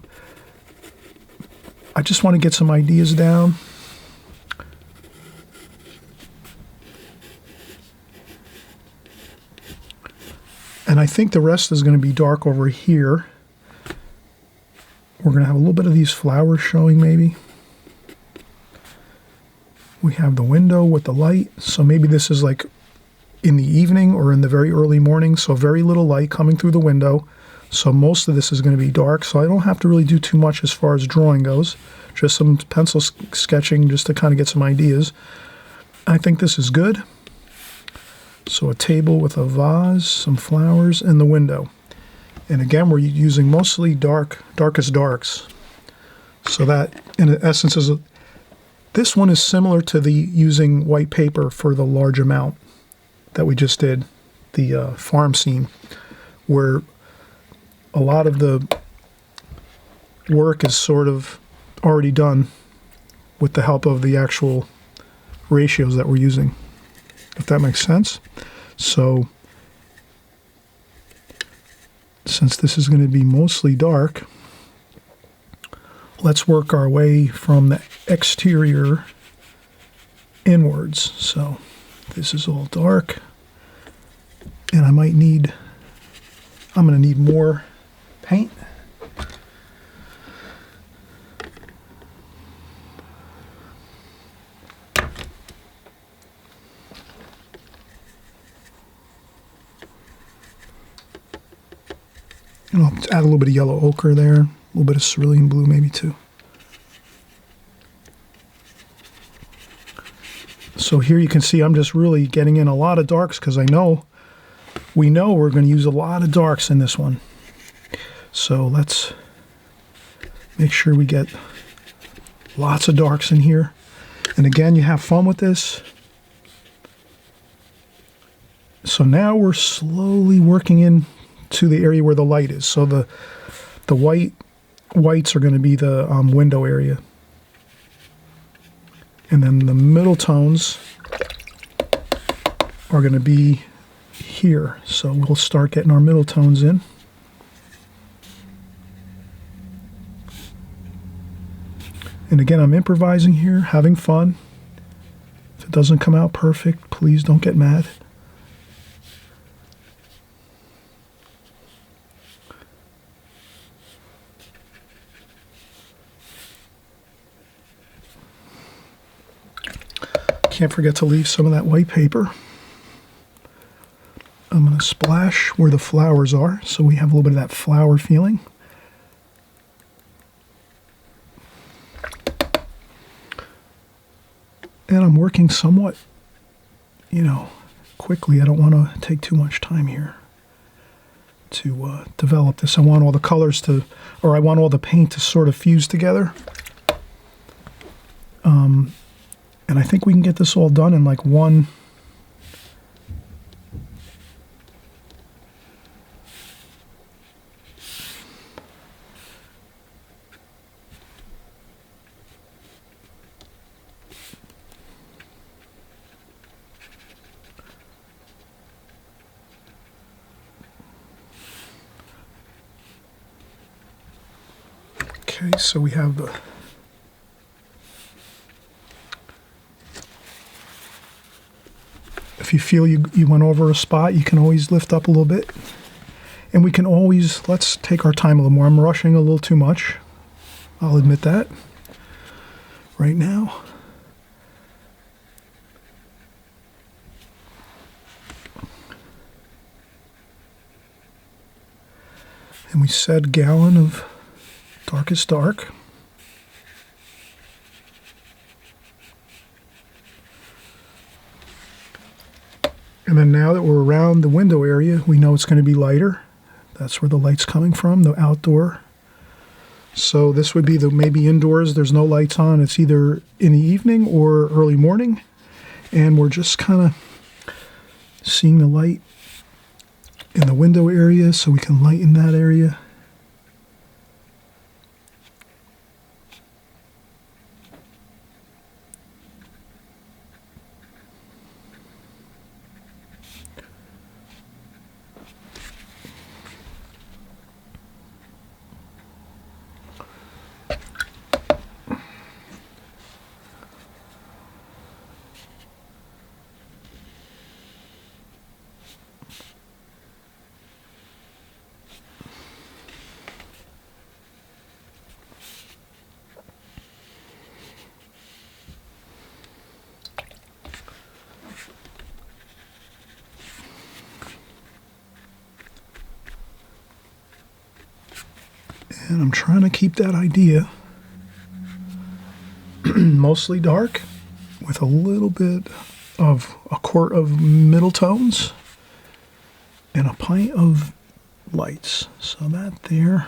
I just want to get some ideas down. And I think the rest is going to be dark over here. We're going to have a little bit of these flowers showing maybe. We have the window with the light, so maybe this is like in the evening or in the very early morning, so very little light coming through the window. So most of this is going to be dark, so I don't have to really do too much as far as drawing goes. Just some pencil sketching just to kind of get some ideas. I think this is good. So a table with a vase, some flowers, and the window. And again, we're using mostly darkest darks. So that, in essence, is this one is similar to the using white paper for the large amount that we just did, the farm scene, where a lot of the work is sort of already done with the help of the actual ratios that we're using, if that makes sense. So since this is going to be mostly dark, let's work our way from the exterior inwards. So this is all dark, and I'm going to need more paint. And I'll add a little bit of yellow ochre there, a little bit of cerulean blue maybe too. So here you can see I'm just really getting in a lot of darks because we know we're going to use a lot of darks in this one. So let's make sure we get lots of darks in here. And again, you have fun with this. So now we're slowly working in to the area where the light is. So the whites are going to be the window area. And then the middle tones are going to be here. So we'll start getting our middle tones in. And again, I'm improvising here, having fun. If it doesn't come out perfect, please don't get mad. Can't forget to leave some of that white paper. splash where the flowers are, so we have a little bit of that flower feeling. And I'm working somewhat, quickly. I don't want to take too much time here to develop this. I want all the colors I want all the paint to sort of fuse together. And I think we can get this all done in like one. Okay, so we have the if you feel you went over a spot, you can always lift up a little bit. And we can always, let's take our time a little more. I'm rushing a little too much. I'll admit that right now. And we said gallon of darkest dark. And then now that we're around the window area, we know it's going to be lighter. That's where the light's coming from, the outdoor. So this would be maybe indoors, there's no lights on. It's either in the evening or early morning. And we're just kind of seeing the light in the window area so we can lighten that area. And I'm trying to keep that idea mostly dark with a little bit of a quart of middle tones and a pint of lights. So that there.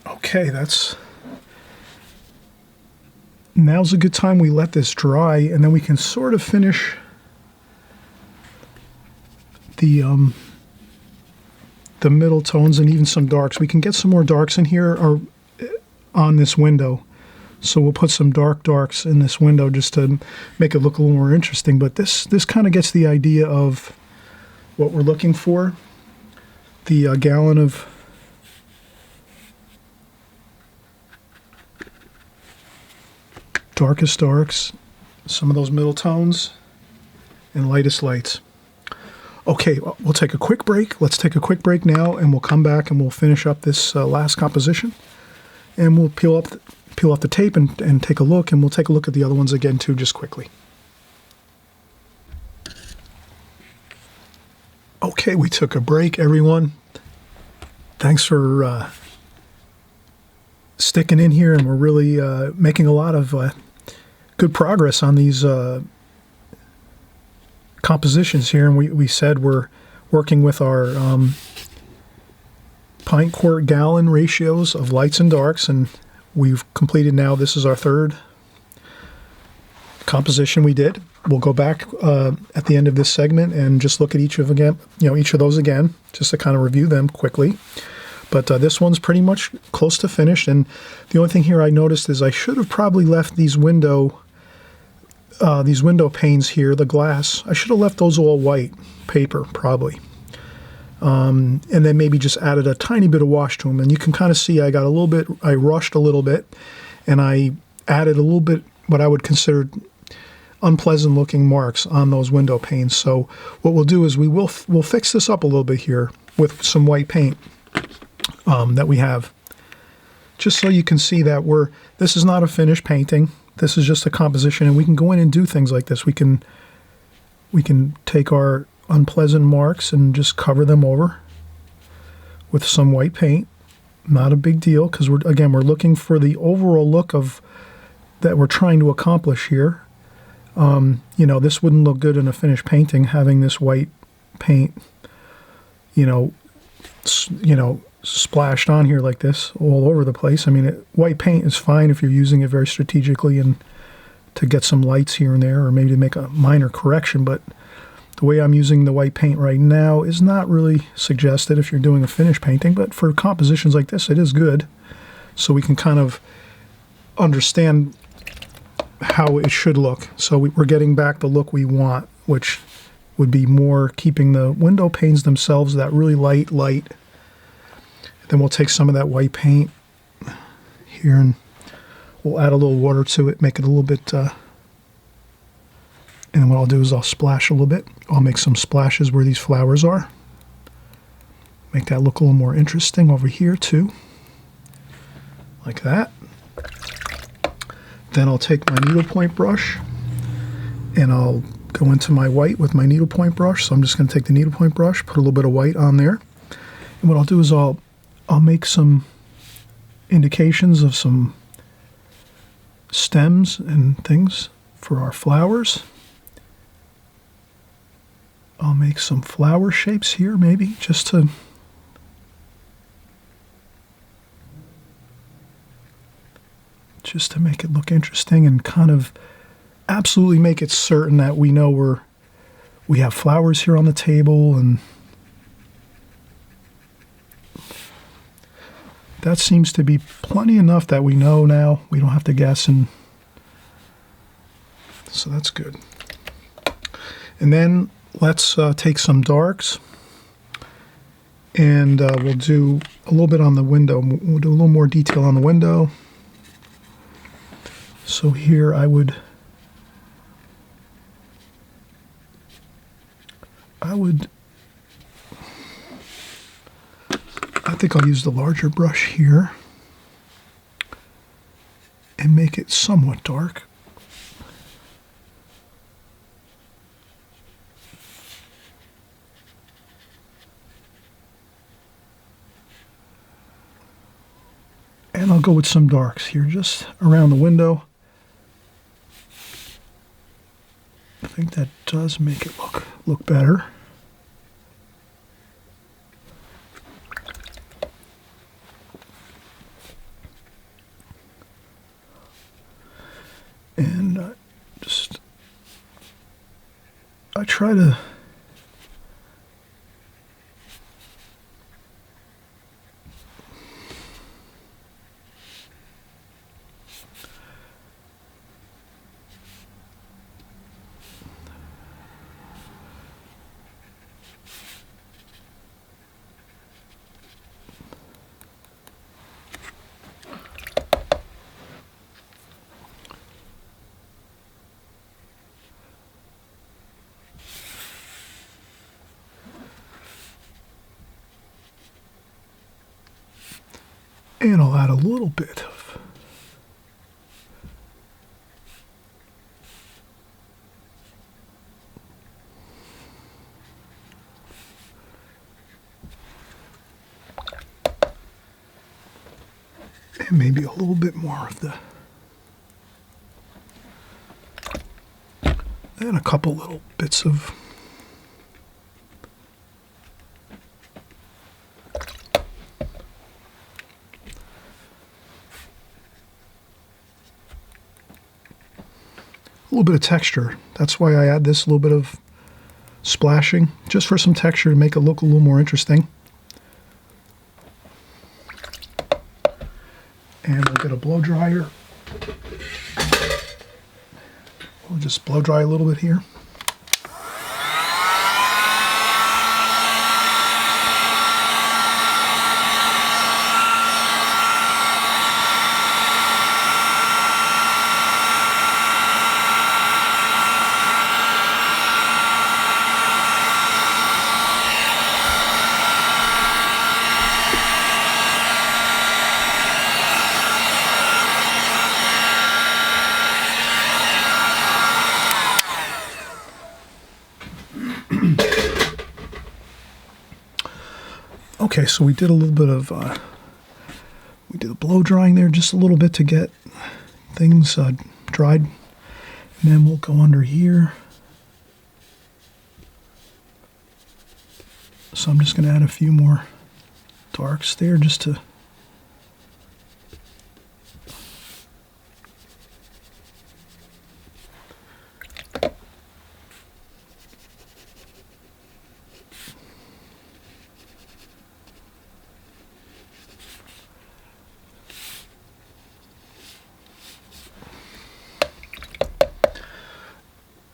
Okay, now's a good time we let this dry, and then we can sort of finish the middle tones and even some darks. We can get some more darks in here or on this window. So we'll put some darks in this window just to make it look a little more interesting. But this kind of gets the idea of what we're looking for. The gallon of darkest darks, some of those middle tones, and lightest lights. Okay, we'll take a quick break. Let's take a quick break now, and we'll come back and we'll finish up this last composition. And we'll peel off the tape and take a look, and we'll take a look at the other ones again too, just quickly. Okay, we took a break, everyone. Thanks for sticking in here, and we're really making a lot of good progress on these compositions here. And we said we're working with our pint, quart, gallon ratios of lights and darks, and we've completed now. This is our third composition we did. We'll go back at the end of this segment and just look at each of those again, just to kind of review them quickly. But this one's pretty much close to finished, and the only thing here I noticed is I should have probably left these window panes here, the glass. I should have left those all white paper, probably. And then maybe just added a tiny bit of wash to them. And you can kind of see I rushed a little bit, and I added a little bit what I would consider unpleasant looking marks on those window panes. So what we'll do is we'll fix this up a little bit here with some white paint that we have, just so you can see that this is not a finished painting. This is just a composition, and we can go in and do things like this. We can take our unpleasant marks and just cover them over with some white paint. Not a big deal, because we're looking for the overall look of that we're trying to accomplish here. This wouldn't look good in a finished painting, having this white paint, splashed on here like this all over the place. I mean, white paint is fine if you're using it very strategically and to get some lights here and there, or maybe to make a minor correction, but the way I'm using the white paint right now is not really suggested if you're doing a finished painting, but for compositions like this, it is good. So we can kind of understand how it should look. So we're getting back the look we want, which would be more keeping the window panes themselves that really light. Then we'll take some of that white paint here and we'll add a little water to it, make it a little bit, and what I'll do is I'll splash a little bit. I'll make some splashes where these flowers are. Make that look a little more interesting over here too, like that. Then I'll take my needlepoint brush and I'll go into my white with my needlepoint brush. So I'm just going to take the needlepoint brush, put a little bit of white on there. And what I'll do is I'll make some indications of some stems and things for our flowers. I'll make some flower shapes here, maybe, just to make it look interesting and kind of absolutely make it certain that we know we have flowers here on the table, and that seems to be plenty enough that we know now. We don't have to guess, and so that's good. And then let's take some darks, and we'll do a little bit on the window. We'll do a little more detail on the window. So here I think I'll use the larger brush here and make it somewhat dark. And I'll go with some darks here just around the window. I think that does make it look better. And I try to and I'll add a little bit of and maybe a little bit more of the, and a couple little bits of a little bit of texture. That's why I add this little bit of splashing, just for some texture to make it look a little more interesting. And we'll get a blow dryer. We'll just blow dry a little bit here. Okay, so we did a little bit of, we did a blow drying there just a little bit to get things dried. And then we'll go under here. So I'm just going to add a few more darks there just to...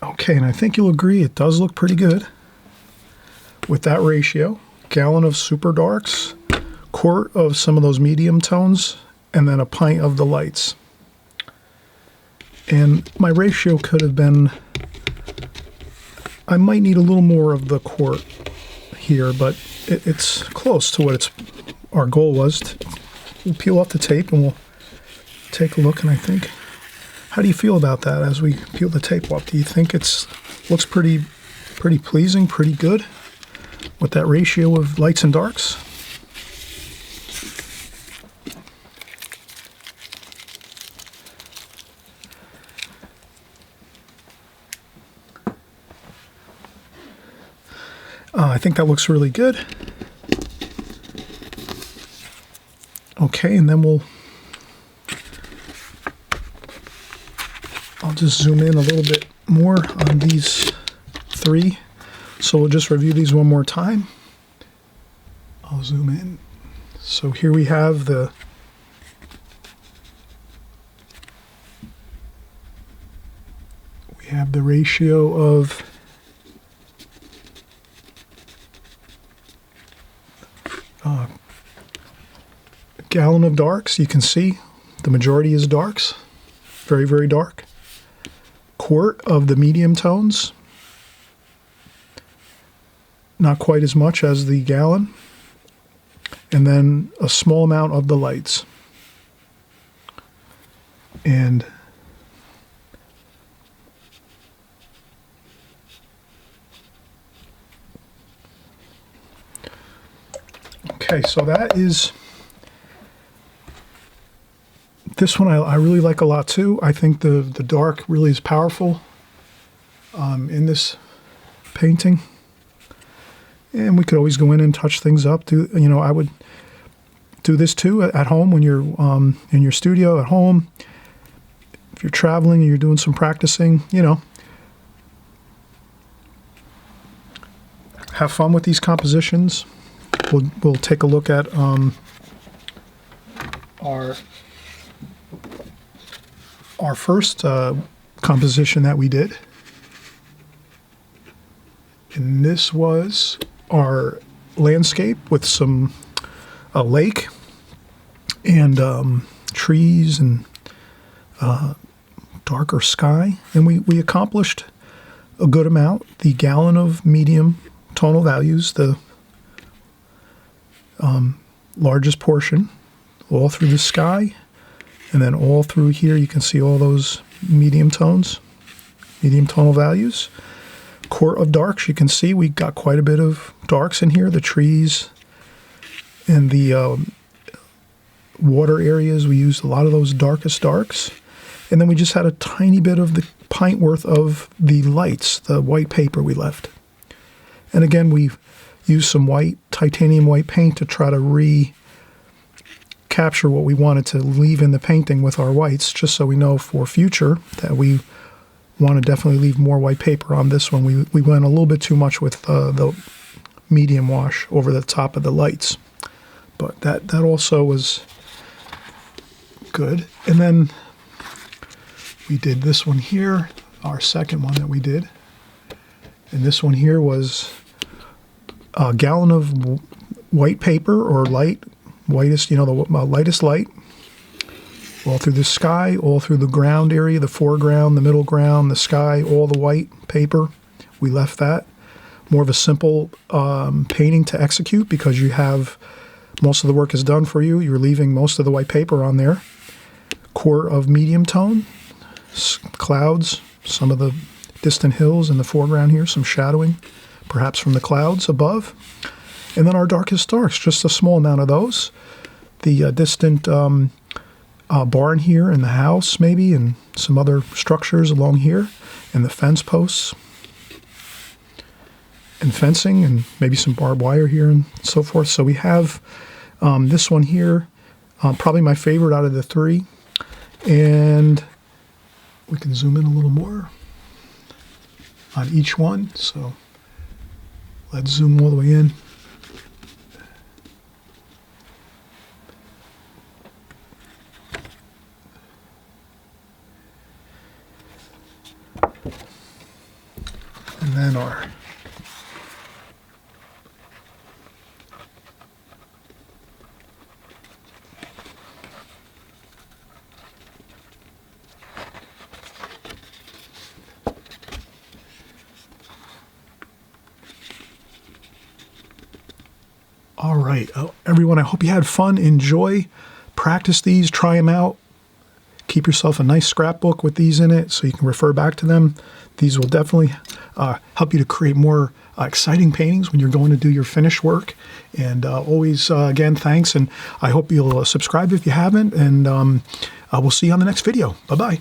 Okay, and I think you'll agree it does look pretty good with that ratio. Gallon of super darks, quart of some of those medium tones, and then a pint of the lights. And my ratio could have been, I might need a little more of the quart here, but it's close to what our goal was. We'll peel off the tape and we'll take a look, and I think, how do you feel about that as we peel the tape off? Do you think looks pretty pleasing, pretty good with that ratio of lights and darks? I think that looks really good. Okay, and then I'll just zoom in a little bit more on these three. So we'll just review these one more time. I'll zoom in. So here we have the ratio of a gallon of darks. You can see the majority is darks, very, very dark. Quart of the medium tones, not quite as much as the gallon, and then a small amount of the lights. And okay, so that is, this one I really like a lot too. I think the dark really is powerful in this painting. And we could always go in and touch things up. I would do this too at home when you're in your studio at home. If you're traveling and you're doing some practicing, have fun with these compositions. We'll take a look at our first composition that we did. And this was our landscape with a lake and trees and darker sky. And we accomplished a good amount. The gallon of medium tonal values, the largest portion, all through the sky, and then all through here you can see all those medium tones, medium tonal values. Quart of darks, you can see we got quite a bit of darks in here, the trees and the water areas. We used a lot of those darkest darks. And then we just had a tiny bit of the pint worth of the lights, the white paper we left. And again, we used some white, titanium white paint to try to recapture what we wanted to leave in the painting with our whites, just so we know for future that we want to definitely leave more white paper on this one. We went a little bit too much with the medium wash over the top of the lights. But that also was Good. And then we did this one here, our second one that we did. And this one here was a gallon of white paper, or whitest, the lightest light, all through the sky, all through the ground area, the foreground, the middle ground, the sky, all the white paper. We left that. More of a simple painting to execute because you have most of the work is done for you. You're leaving most of the white paper on there. Quart of medium tone, clouds, some of the distant hills in the foreground here, some shadowing, perhaps from the clouds above. And then our darkest darks, just a small amount of those. The distant barn here and the house maybe, and some other structures along here, and the fence posts, and fencing, and maybe some barbed wire here and so forth. So we have this one here, probably my favorite out of the three. And we can zoom in a little more on each one. So let's zoom all the way in. And then our all right, everyone, I hope you had fun. Enjoy, practice these, try them out. Keep yourself a nice scrapbook with these in it so you can refer back to them. These will definitely help you to create more exciting paintings when you're going to do your finished work. And always, again, thanks. And I hope you'll subscribe if you haven't. And we'll see you on the next video. Bye-bye.